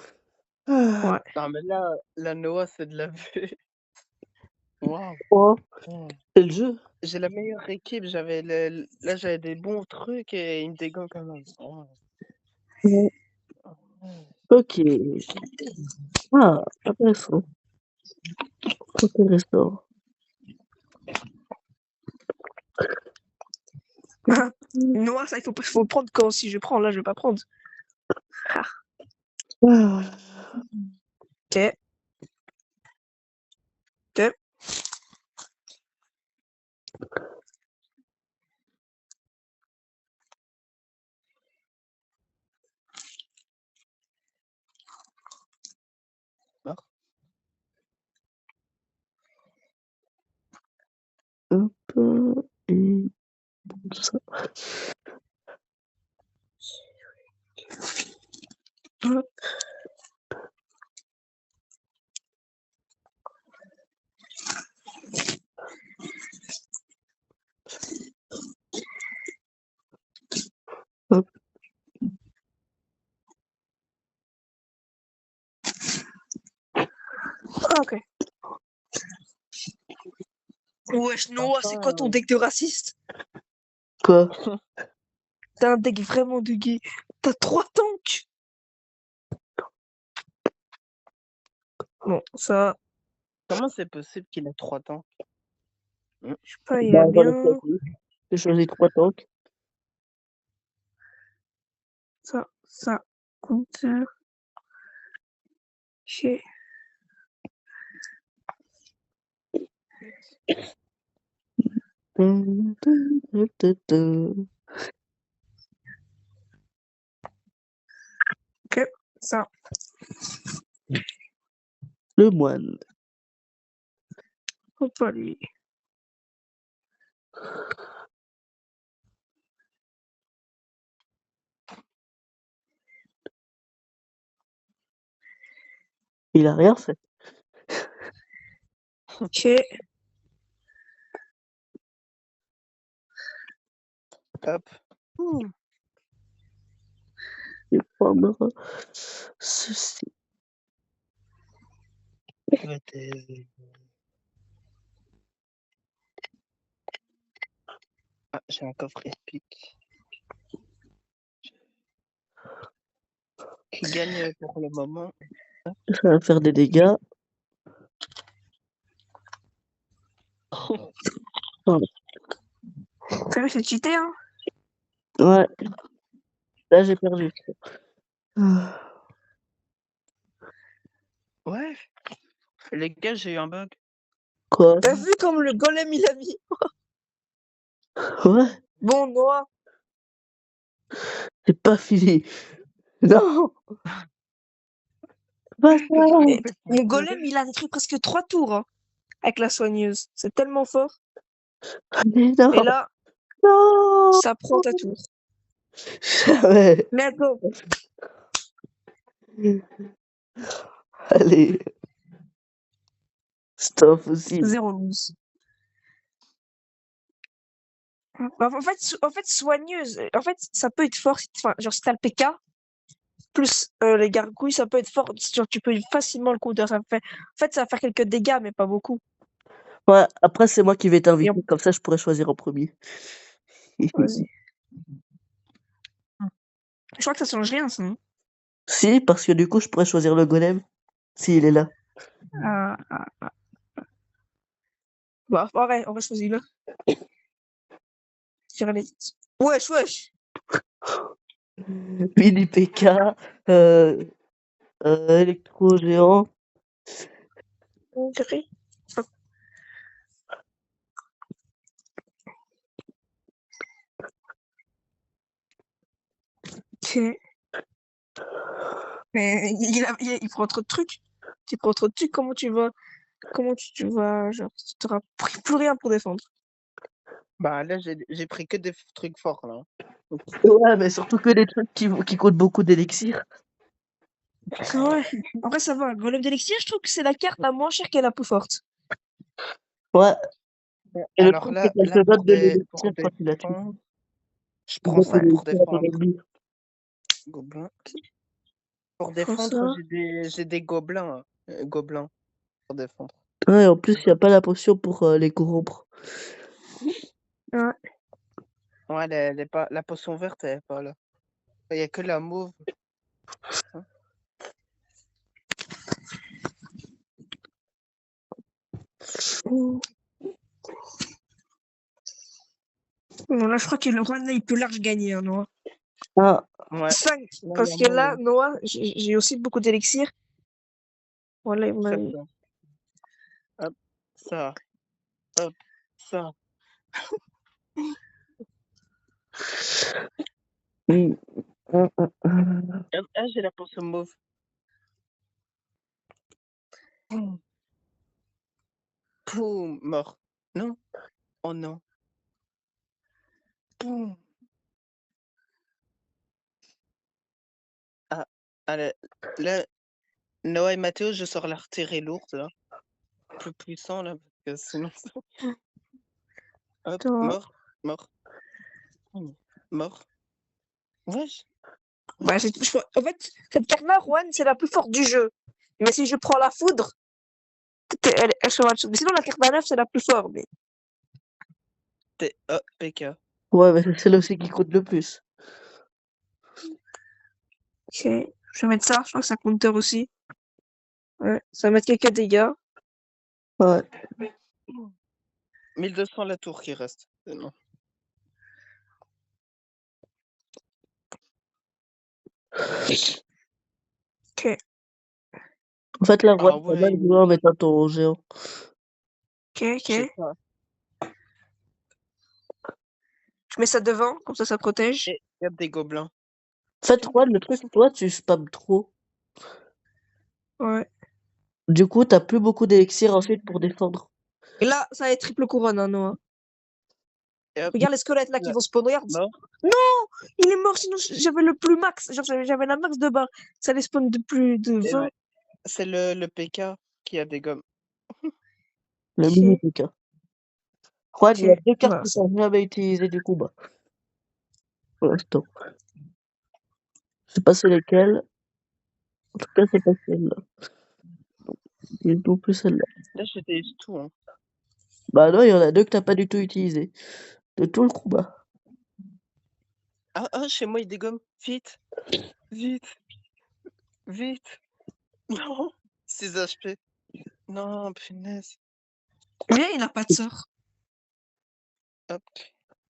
Ouais. Non, mais là, la Noah, c'est de la vue. Waouh. Oh, Ouais. c'est le jeu. J'ai la meilleure équipe, là, j'avais des bons trucs et ils me dégagnent quand même. Ouais. Ouais. Ok. Ah, intéressant. Intéressant. Noir, ça, faut le prendre quand si je prends. Là, je vais pas prendre. Ah, Ah. ok. Ok. Mort. Hop. Et ça. Hop. Hop. Ah, ok. Wesh, Noah, c'est quoi ton Enfin, deck de raciste? Quoi? T'as un deck vraiment de gay. T'as 3 tanks. Bon, ça, comment c'est possible qu'il ait 3 temps? je sais pas, il Bah, a j'en ai bien. choisi. J'ai choisi 3 tanks. Ça, counter. Ok. Ok, ça. Le moine. Faut pas lui. Il a rien fait. Ok. Hop. Ouh. Il prendra ceci. Ouais, t'es- Ah, j'ai un coffre épique qui gagne pour le moment. Ça va faire des dégâts. Pardon. T'as vu, c'est cheaté, hein? Ouais, là j'ai perdu. Ah. Ouais, les gars, j'ai eu un bug. Quoi? T'as vu comme le golem il a mis? Ouais, Bon, Noah. c'est pas fini. Non, pas ça. Et mon golem, il a écrit presque 3 tours, hein, avec la soigneuse. C'est tellement fort. Mais non, Et là, non, ça prend ta tour. jamais. Mais attends. Allez, stop aussi. 0 lose. Bah, en fait, soigneuse, ça peut être fort. Enfin, genre, si t'as le PK, plus les gargouilles, ça peut être fort. Genre, tu peux facilement le counter. Ça va faire quelques dégâts, mais pas beaucoup. Ouais, après c'est moi qui vais Et t'inviter, comme ça je pourrais choisir en premier. vas-y. Je crois que ça change rien, ça. Hein. Si, parce que du coup je pourrais choisir le golem, s'il est là. Ah, ah, ah. Bah, ouais, on va choisir là. Sur les... Wesh, wesh. Mini PK, électro géant. Chérie. Ok. Mais il prend trop de trucs. tu prends trop de trucs, tu vas, genre, tu n'auras plus rien pour défendre. Bah là, j'ai pris que des trucs forts là. Donc, Ouais, mais surtout que des trucs qui coûtent beaucoup d'élixir. Ouais. En vrai, ça va. Golem d'élixir, je trouve que c'est la carte la moins chère qui est la plus forte. Ouais. Et le alors truc, c'est là, qu'elle là te donne de pour l'élixir quand tu la tues. défendre, je Elle prends donne de ça pour l'élixir à ton défendre. ennemi. Gobelin. Pour Prends défendre, ça. j'ai des gobelins. Gobelins pour défendre. Ouais, en plus, il n'y a pas la potion pour les corrompre. Ouais. Ouais, la potion verte, elle est pas là. Il n'y a que la mauve. Hein. Ouh. Bon, là, je crois que le roi, là, il peut large gagner, hein, Noah. Ah, Ouais. 5. Là, il y Parce a que là, moyen. Noah, j'ai aussi beaucoup d'élixir. Voilà, Fais ça. Hop, ça. Hop, ça. mm, mm, Hop, ah, j'ai la potion mauve. Poum, poum, mort. Non? Oh non. Poum. Ah, allez. Là, Noah et Mathéo, je sors la retirée lourde, là. Plus puissant, là, parce que sinon... Hop, Attends. mort, mort. Mort. Wesh. Bah, en fait, cette carte-là, Juan, c'est la plus forte du jeu. Mais si je prends la foudre, elle se match. Mais sinon, la carte à 9, c'est la plus forte. Mais... Oh, PK. ouais, mais c'est celle aussi qui coûte le plus. Ok, je vais mettre ça. Je crois que ça counter aussi. Ouais, ça va mettre quelques dégâts. Ouais. 1200 la tour qui reste. Non. Ok, En fait, la Ah roi, pas mal ouais, joué en mettant ton géant. ok, je sais ok. pas. Je mets ça devant, comme ça protège. Et il y a des gobelins. En fait, Juan, le truc, toi, tu spams trop. Ouais. Du coup, t'as plus beaucoup d'élixir ensuite pour défendre. Et là, ça va être triple couronne, hein, Noah. Et hop, Regarde les squelettes là qui là, vont spawn. Regarde. mort. Non! Il est mort, sinon j'avais le plus max. Genre, j'avais la max de barre. Ça allait spawn de plus de Et 20. ouais, c'est le PK qui a des gommes. Le mini Ok, PK. Juan, il y a ok. deux cartes Bah, que t'as jamais utilisées du combat. Pour l'instant. Je sais pas c'est lesquelles. En tout cas, c'est pas celle-là. Et non plus celle-là. Là, j'étais tout. Hein. Bah non, il y en a deux que t'as pas du tout utilisées. De tout le combat. Ah, ah, chez moi, il dégomme. Vite, vite, vite. Non, 6 HP. Non, punaise. lui, il n'a pas de sort. Hop,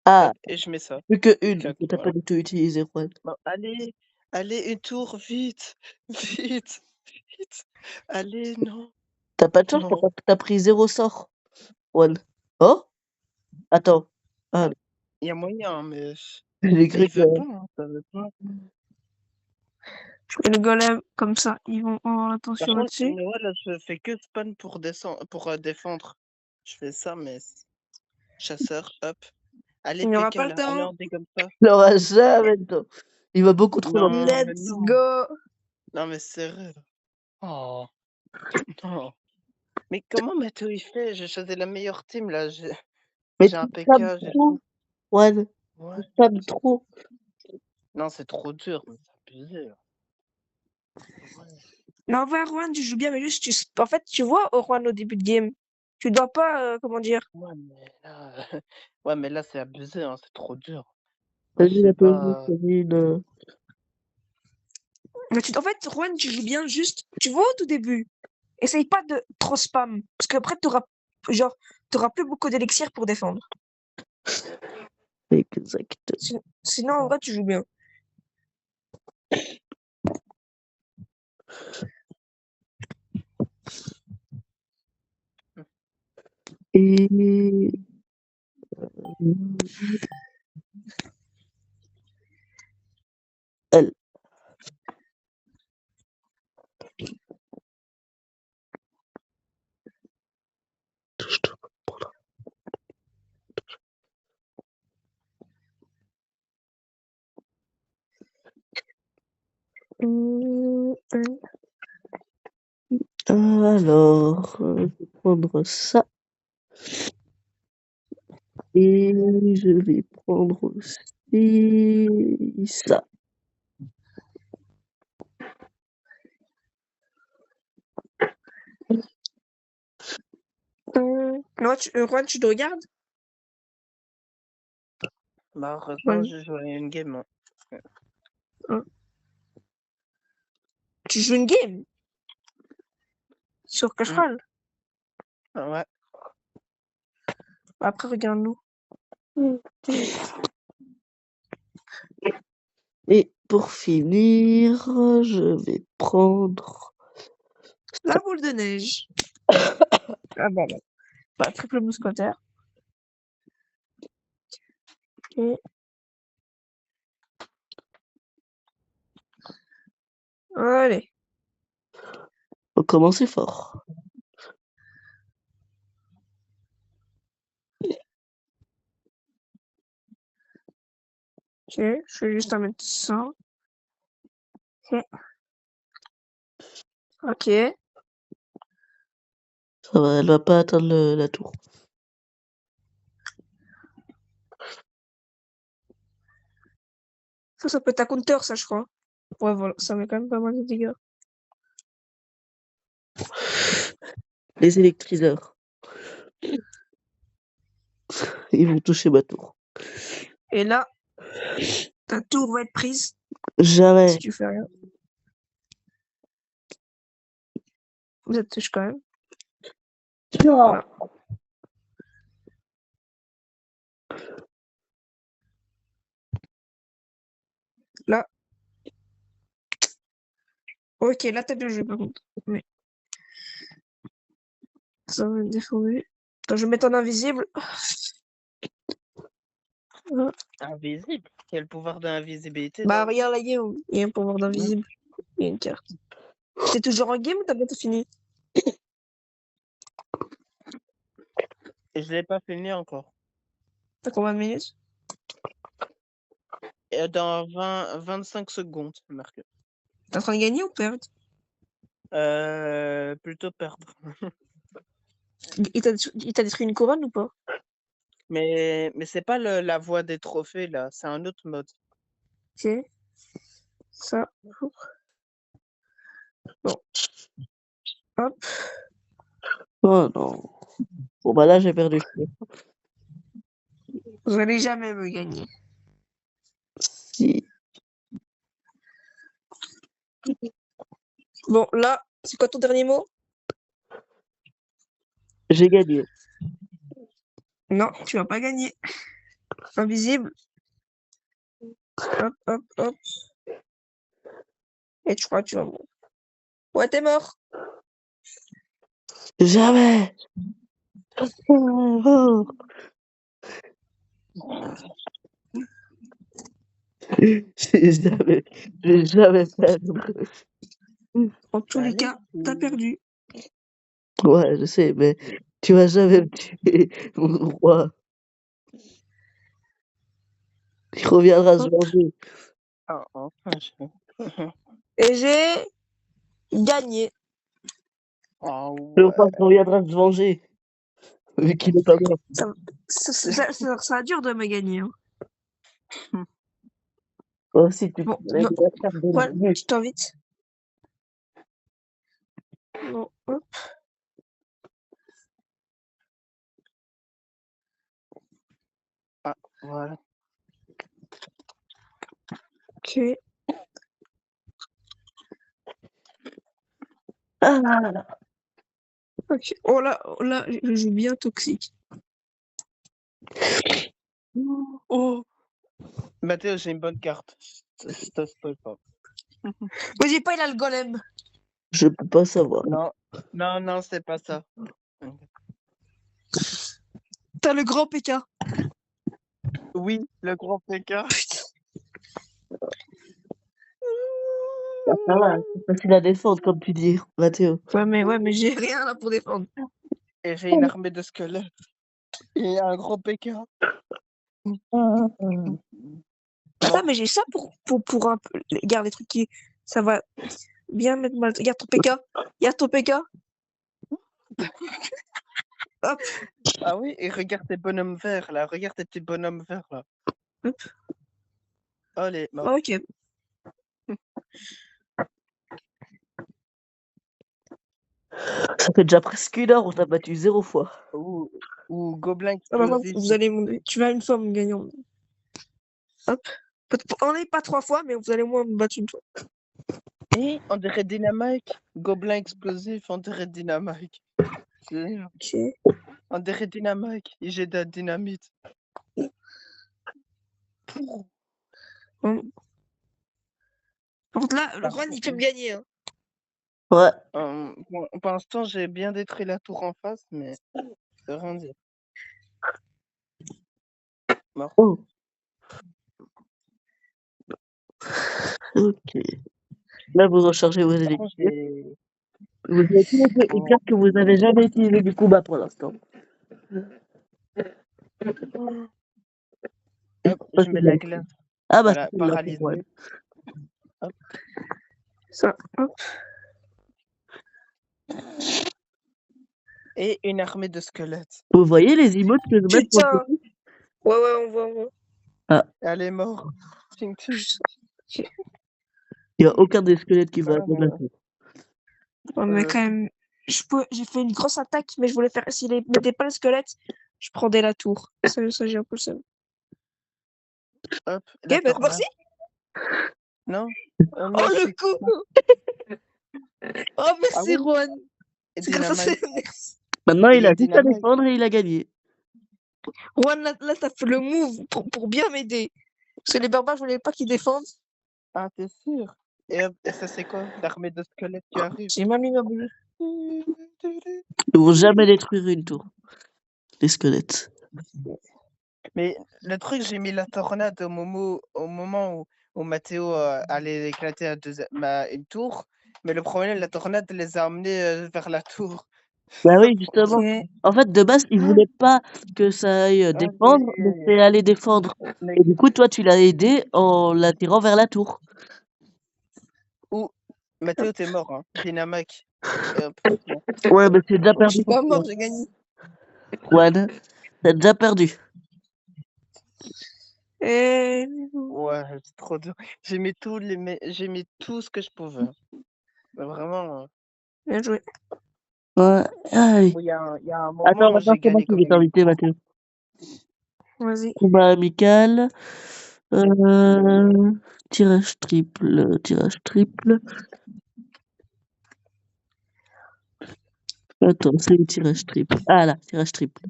Ah, hop, et je mets ça. plus que une Clac, que t'as pas voilà. du tout utilisée, Juan. Bon, allez, allez, une tour, vite, vite, vite. Allez, non, T'as pas de chance, non. t'as pris 0 sort, Juan. Oh? Attends. Ah, Il y a moyen, mais j'ai il cru que... veut pas, hein, ça veut pas. Je mets le golem comme ça. Ils vont avoir Par attention contre, là-dessus. Noah, là, je fais que spawn pour descendre, pour défendre. Je fais ça, mais chasseur, hop. Allez, Il n'y aura PK, pas le là, allez, temps. on dégomme ça. Il aura jamais le temps. Il va beaucoup trop dans Non, mais Let's non. go. Non, mais c'est vrai. Oh, non. Mais comment Mathéo il fait? J'ai choisi la meilleure team, là. Mais J'ai un tu PK, spams j'ai trop, tout. Juan. Ouais. Tu spams trop. Non, c'est trop dur, mais c'est abusé, là. Ouais. Non, en vrai, Juan, tu joues bien, mais juste, en fait, tu vois, Juan, au début de game, tu dois pas, comment dire. Ouais, mais là, ouais, mais là, c'est abusé, hein, c'est trop dur. Moi, je Vas-y, sais la PV, pas. vas-y, une... Mais en fait, Juan, tu joues bien juste, tu vois, au tout début. Essaye pas de trop spam. Parce qu'après, t'auras plus beaucoup d'élixir pour défendre. Exact. Sinon, en vrai, tu joues bien. Et... Elle. Alors, je vais prendre ça. Et je vais prendre aussi ça. Non, Juan, tu te regardes? Malheureusement, Ouais. je joue à une game. Tu joues une game? Sur Clash Royale? Ouais. Après, regarde-nous. Et pour finir, je vais prendre... La boule de neige. Ah bah non. Bah, triple mousquetaire. Et... Allez. On va commencer fort. Ok, je vais juste en mettre ça. Ok. Ok. Ça va, elle va pas atteindre la tour. Ça peut être à counter, ça, je crois. Ouais, voilà, ça met quand même pas mal de dégâts. Les électriseurs. Ils vont toucher ma tour. Et là, ta tour va être prise Jamais. si tu fais rien. Vous êtes touche quand même. Non. Voilà. Là. Ok, là, t'as bien joué, par contre. Mais... ça va être défendu. Attends, je vais mettre en invisible. Invisible? Quel pouvoir d'invisibilité? Bah, regarde la game. Il y a un pouvoir d'invisible. Il y a une carte. T'es toujours en game ou t'as bientôt fini? Et je l'ai pas fini encore. T'as combien de minutes? Et dans 25 secondes, marqué. T'es en train de gagner ou perdre? Plutôt perdre. Il t'a détruit une couronne ou pas? Mais c'est pas la voie des trophées là, c'est un autre mode. Ok. Ça. Bon. Hop. Oh non. Bon bah là j'ai perdu. Vous allez jamais me gagner. Si. Bon, là, c'est quoi ton dernier mot? J'ai gagné. Non, tu vas pas gagner. Invisible. Hop, hop, hop. Et tu crois que tu vas mourir. Ouais, t'es mort. Jamais. Oh. Je vais jamais perdre. En tous les Allez. cas, t'as perdu. Ouais, je sais, mais tu vas jamais me tuer, mon roi. Il reviendra se Hop. venger. Ah, enfin, Et j'ai gagné. Ah Le ouais. roi reviendra se venger. Vu qu'il est pas mort. Ça dur de me gagner. Hein. Toi aussi, tu Bon, peux non. faire dès le Ouais, début. je t'invite. Bon, hop. Voilà. Ok. Ah, Ok. Oh là, je joue bien toxique. Oh, Mathéo, j'ai une bonne carte. Je te spoil pas. Vas-y, pas, il a le golem. je peux pas savoir. Non, c'est pas ça. T'as le grand PK. Oui, le grand PK. Ça va, c'est facile à défendre, comme tu dis, Mathéo. Ouais, mais j'ai rien là pour défendre. Et j'ai une armée de squelettes. Et un grand PK. Putain, mais j'ai ça pour un peu. Regarde les trucs qui. Ça va bien mettre mal. Regarde ton PK. Regarde ton PK. Hop. Ah oui, et regarde tes bonhommes verts là, regarde tes petits bonhommes verts là. Hop. Allez, mort. Ok. Ça fait déjà presque 1 heure, on t'a battu 0 fois. Ou gobelin Ah, par contre, explosif. vous allez tu vas une fois me gagner. Hop. On n'est pas 3 fois, mais vous allez au moins me battre une fois. Et on dirait dynamite. Gobelin explosif, on dirait dynamite. Ok. On dirait dynamite. Et j'ai de la dynamite. Bon. Par contre, là, le Juan, il peut me gagner. Hein. Ouais. Pour l'instant, j'ai bien détruit la tour en face, mais ça veut rien dire. Mort. Oh. Ok. Là, vous rechargez vos Par élections. contre, j'ai... Vous avez utilisé une carte que vous n'avez jamais utilisée du coup pour l'instant. Hop, je mets la glace. Ah bah Voilà, c'est celle-là, paralysé. ouais. Hop. Ça, hop. Et une armée de squelettes. Vous voyez les emotes que je mets pour le Putain. côté? Ouais, on voit. Elle est morte. Ting, ting. Il n'y a aucun des squelettes qui va Ouais, atteindre la tour. Ouais, mais quand même, j'ai fait une grosse attaque, mais je voulais faire. S'il mettait pas le squelette, je prendrais la tour. Ça j'ai un peu le seum. Hop. Ok, la bah, tornade. merci. Non. Oh, merci. le coup. Oh, merci, oui. Juan. Et C'est grâce à ça. dynamite. Merci. Maintenant, Il il y a a juste à dynamite. défendre et il a gagné. Juan, là, t'as fait le move pour bien m'aider. Parce que les barbares, je voulais pas qu'ils défendent. Ah, t'es sûr? Et ça, c'est quoi? L'armée de squelettes qui arrive. J'ai mal mis ma boule. Ils vont jamais détruire une tour. Les squelettes. Mais le truc, j'ai mis la tornade au moment où Mathéo allait éclater une tour. Mais le problème, la tornade les a emmenés vers la tour. Bah oui, justement. Ok. En fait, de base, ils voulaient pas que ça aille défendre, mais c'est aller défendre. Et du coup, toi, tu l'as aidé en l'attirant vers la tour. Ou Mathéo, t'es mort, hein. Dynamac. Ouais, mais c'est déjà Je perdu. suis pas mort, j'ai gagné. Juan, t'as déjà perdu. Et... Ouais, c'est trop dur. J'ai mis tout ce que je pouvais. Vraiment. Bien joué. Ouais, allez. Il y a un moment Attends, où maintenant, j'ai c'est moi gagné qui vais comme t'inviter, Mathieu. Vas-y. Combat amical. Tirage triple. Tirage triple. Attends, c'est le tirage triple. Ah là, tirage triple.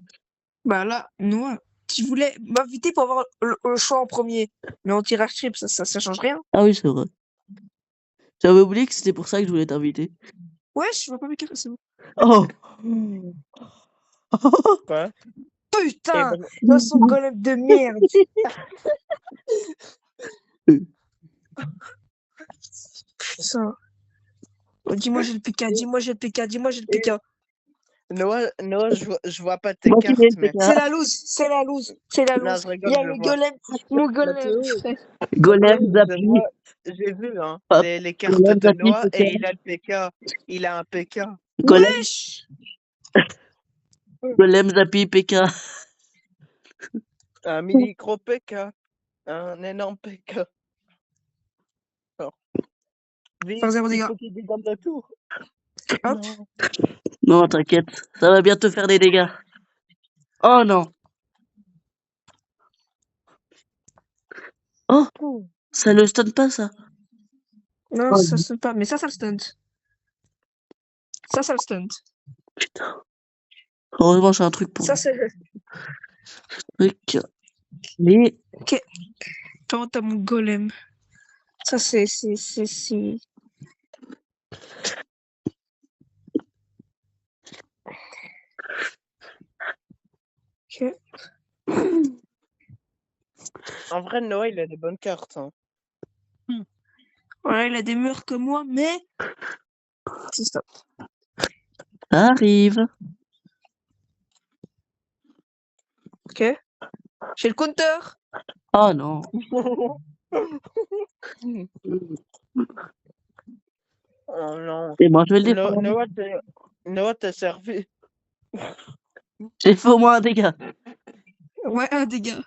Bah là, Noah, tu voulais m'inviter pour avoir le choix en premier. Mais en tirage triple, ça change rien. Ah oui, c'est vrai. J'avais oublié que c'était pour ça que je voulais t'inviter. Ouais, je vois pas mes cartes, c'est bon. Oh Quoi? Putain, Eh ben, dans son golem de merde. Putain. Oh, dis-moi j'ai le PK, dis-moi j'ai le PK. Noah, je vois pas tes Moi qui cartes, l'ai mais. fait, C'est la loose, c'est la loose. Non, je Il rigole, y a je le vois. golem, mon golem. Mathéo, frère. Golem, Mathéo, je Zapi. vois, j'ai vu hein, Hop. les cartes Golem, de Zapi, Noah PK. et il a le PK. Il a un PK. Golem, Wesh. Golem, Zapi, PK. Un micro PK. Un énorme PK. Alors, vite, 0 il dégâts. faut qu'il dégaine la tour. Hop. Non. Non, t'inquiète. Ça va bientôt faire des dégâts. Oh non. Oh, ça le stun pas, ça. Non, Oh, ça se pas. Mais ça le stunt. Ça le stunt. putain. Heureusement, j'ai un truc pour Ça, c'est le. truc. Mais Ok. Toi, t'as mon golem. Ça, c'est. Ok. En vrai, Noah, il a des bonnes cartes. Hein. Voilà, il a des murs que moi, mais. C'est stop. ça arrive. Ok. J'ai le counter. Oh non. Oh non. Et moi, je vais le défendre. Noah, t'es servi. J'ai fait au moins un dégât. Ouais, un dégât.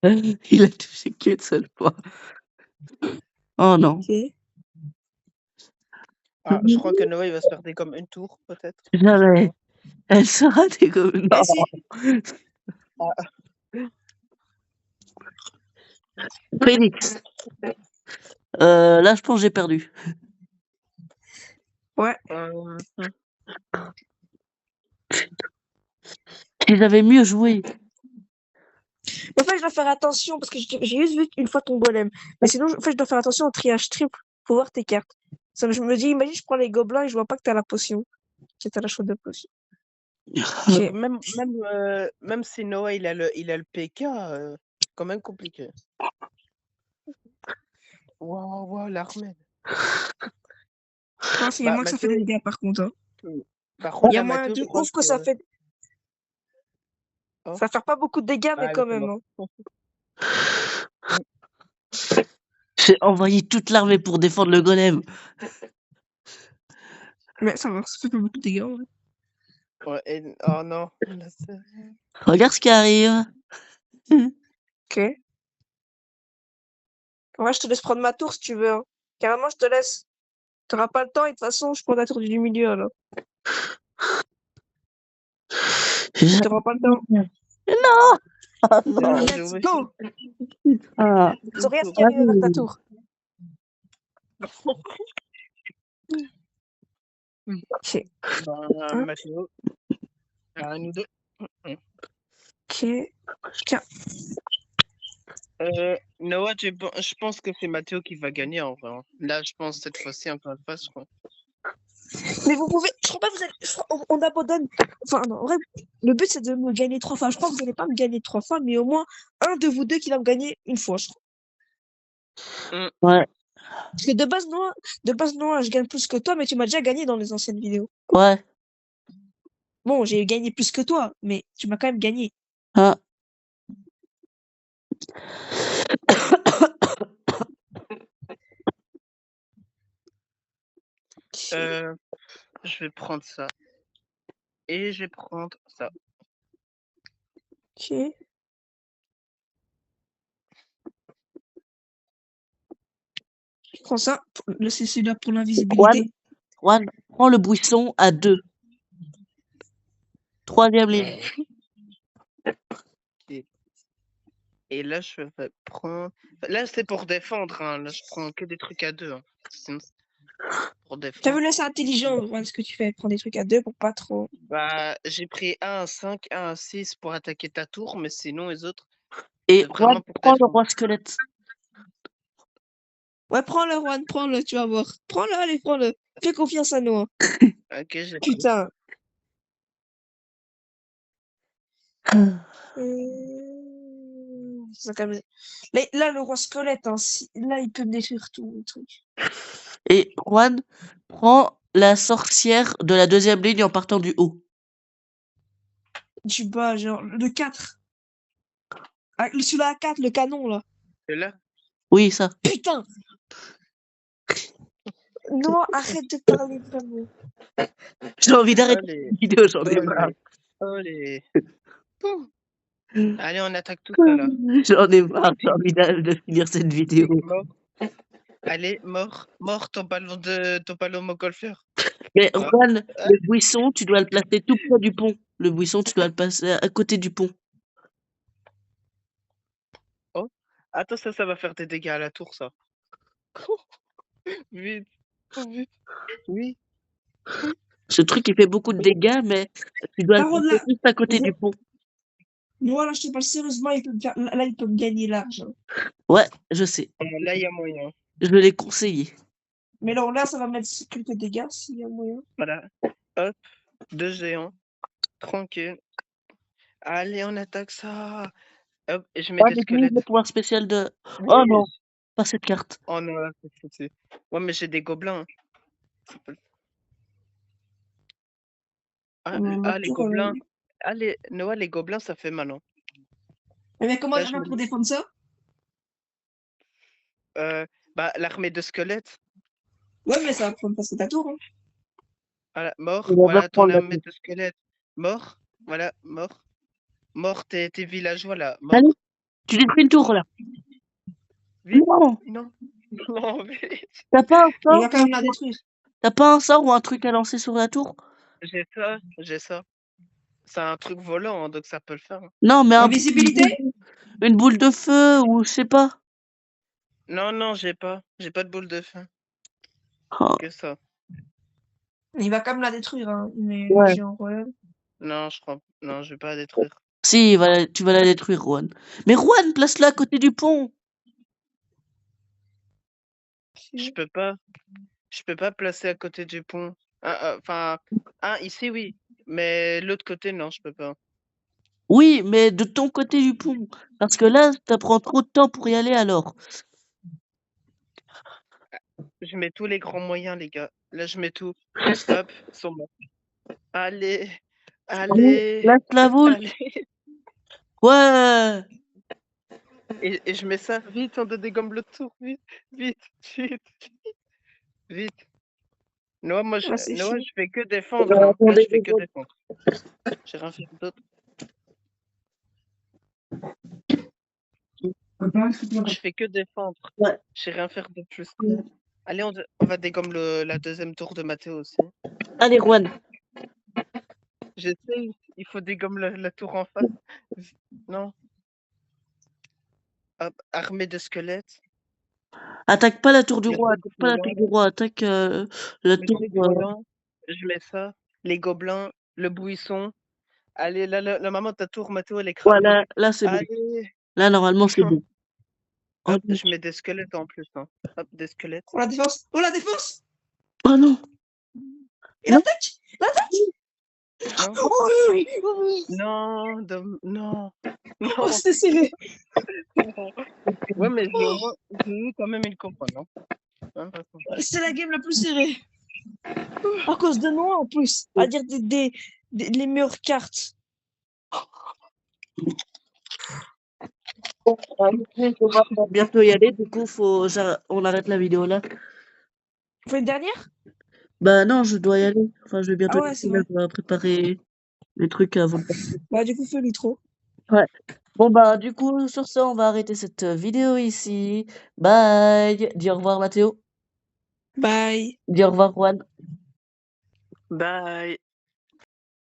Il a touché qu'une seule fois. Oh non. Ok. Ah, je crois que Noah, il va se faire des comme une tour, peut-être. Jamais. Elle sera dégommée. Ah, Non. si. Phoenix. Là, je pense que j'ai perdu. Ouais. Ils avaient mieux joué. En fait, je dois faire attention parce que j'ai juste vu une fois ton golem. Mais sinon, en fait, je dois faire attention au triage triple pour voir tes cartes. Ça, je me dis, imagine, je prends les gobelins et je vois pas que t'as la potion. Que t'as la chaude de potion. Ok. Même si Noah, il a le PK, quand même compliqué. Waouh, l'armée. Je pense qu'il y a Bah, moins que ça fait des Mathieu, dégâts par contre. Hein. par Il contre, y a là, moins Mathieu, de je crois ouf que ça que... fait. Oh. Ça va faire pas beaucoup de dégâts, mais Ah, quand il est même. mort. Hein. J'ai envoyé toute l'armée pour défendre le golem. Mais ça va, ça fait pas beaucoup de dégâts. Ouais. Ouais, oh non. Regarde ce qui arrive. Ok. Ouais, je te laisse prendre ma tour si tu veux. Hein. Carrément, je te laisse. T'auras pas le temps et de toute façon, je prends la tour du milieu là. T'auras pas le temps. Non. Ah non. Let's go! Ah. Sans rien ce qui arrive avec ta tour. Ok. Bah, Mathieu. À nous deux. Ok. Tiens. Noah, je pense que c'est Mathieu qui va gagner en vrai. Hein. Là, je pense cette fois-ci, encore une fois, je crois. Mais vous pouvez. Je crois pas que vous allez. On abandonne. Enfin, non, en vrai, le but c'est de me gagner 3 fois. Je crois que vous allez pas me gagner 3 fois, mais au moins un de vous deux qui va me gagner une fois, je crois. Ouais. Parce que de base, Noah, je gagne plus que toi, mais tu m'as déjà gagné dans les anciennes vidéos. Ouais. Bon, j'ai gagné plus que toi, mais tu m'as quand même gagné. Ah. Je vais prendre ça. Et je vais prendre ça. Ok. Je prends ça. C'est celui-là pour l'invisibilité. Juan, prends le buisson à 2. Troisième ligne. Et là, je vais prendre... Là, c'est pour défendre. Hein. Là, je prends que des trucs à 2. Hein. Sinon, pour T'as défendre. vu là, c'est intelligent, Rouen, ce que tu fais. Prends des trucs à 2 pour pas trop. Bah, j'ai pris 1 à 5, 1 à 6 pour attaquer ta tour, mais sinon, les autres, Et c'est vraiment Juan, pour prends le défendre. roi squelette. Ouais, prends-le, Rouen, prends-le, tu vas voir. Prends-le, allez, prends-le. Fais confiance à nous. Hein. Ok, j'ai pris. Putain. Ça, quand même- là, le roi squelette, hein, là, il peut me détruire tout le truc. Et Juan, prends la sorcière de la deuxième ligne en partant du haut. Du bas, genre, le 4. Ah, celui-là à 4, le canon, là. Et là, Oui, ça. Putain. Non, arrête de parler vraiment. J'ai envie d'arrêter allez, cette vidéo, j'en ai marre. allez. Boum. Allez, on attaque tout ça, là. J'en ai marre, j'ai envie de finir cette vidéo. Mort. Allez, mort, ton ballon montgolfière. Mais Ah. Juan, le buisson, tu dois le placer tout près du pont. Le buisson, tu dois le passer à côté du pont. Attends, ça va faire des dégâts à la tour, ça. Vite, vite. Oui. Ce truc, il fait beaucoup de dégâts, mais tu dois le Par contre, placer là, juste à côté du pont. moi, là, je te parle sérieusement, il peut me faire... là, il peut me gagner large. Ouais, je sais. Là, il y a moyen. Je l'ai conseillé. Mais non, là, ça va mettre quelques dégâts, s'il y a moyen. Voilà. Hop, 2 géants. Tranquille. Allez, on attaque ça. Hop, et je mets des J'utilise squelettes. le pouvoir spécial de... Oui. Oh non, pas cette carte. Oh non, là, c'est foutu. Ouais, mais j'ai des gobelins. Ah, les gobelins. Noah, les gobelins, ça fait mal. Hein. Mais comment Là, il va pour défendre ça? Bah, l'armée de squelettes. Ouais, mais ça va prendre passer ta tour. Hein. Voilà, mort. Il va Voilà ton prendre la armée de squelettes. Mort. Voilà, mort. Mort, tes villageois là, Allez, mort. tu détruis une tour là. Vite, Non, non. Non, vite. t'as pas un Il va sort, quand même la détruire. t'as pas un sort ou un truc à lancer sur la tour? J'ai ça. C'est un truc volant, hein, donc ça peut le faire. Hein. Non, mais Invisibilité? une boule de feu ou je sais pas. Non, j'ai pas. J'ai pas de boule de feu. Oh, Que ça. Il va quand même la détruire, hein. Mais Ouais. le géant royal. Non, je crois. Non, je vais pas la détruire. Si, tu vas la détruire, Juan. Mais Juan, place-la à côté du pont. Je peux pas. Je peux pas placer à côté du pont. Enfin, ici oui. Mais l'autre côté, non, je peux pas. Oui, mais de ton côté du pont. Parce que là, ça prend trop de temps pour y aller alors. Je mets tous les grands moyens, les gars. Là, je mets tout. Hop, ils sont morts. Allez. Lâche la boule. Allez. Ouais. Et je mets ça vite, on dégomme le tour. Vite. Noah, moi, Ah, c'est Noah, chiant. je fais que défendre. Hein. Là, je fais que défendre. J'ai rien fait d'autre. Je fais que défendre. Ouais. Je sais rien faire de plus. Allez, on va dégommer la deuxième tour de Mathéo aussi. Allez, Juan. J'essaie. Il faut dégommer la tour en face. Non. Hop, armée de squelettes. Attaque pas la tour du Le roi. truc Attaque pas la tour volant. du roi. Attaque la Le tour. truc volant. Je mets ça. Les gobelins. Le buisson. Allez, là, la maman de ta tour, Mathéo, elle est cramée. Voilà, là c'est bon. Allez. Là, normalement, c'est bon. Hop, je mets des squelettes en plus. Hein. Hop, des squelettes. Pour la défense. Oh, la défense! Oh non. Et Non. l'attaque! L'attaque! Non. Oh, oui, oui. Non, non. Oh, c'était serré. Ouais, mais j'ai eu quand même une couronne, non? Hein, C'est la game la plus serrée. À cause de Noah en plus. À dire les meilleures cartes. On va bientôt y aller. Du coup, on arrête la vidéo là. On fait une dernière? Bah non, je dois y aller. Enfin, je vais bientôt Ah ouais, y c'est aller. vrai. Je dois préparer les trucs avant de partir. Bah, du coup, fais-le trop. Ouais. Bon, bah, du coup, sur ça, on va arrêter cette vidéo ici. Bye. Dis au revoir, Mathéo. Bye. Dis au revoir, Juan. Bye.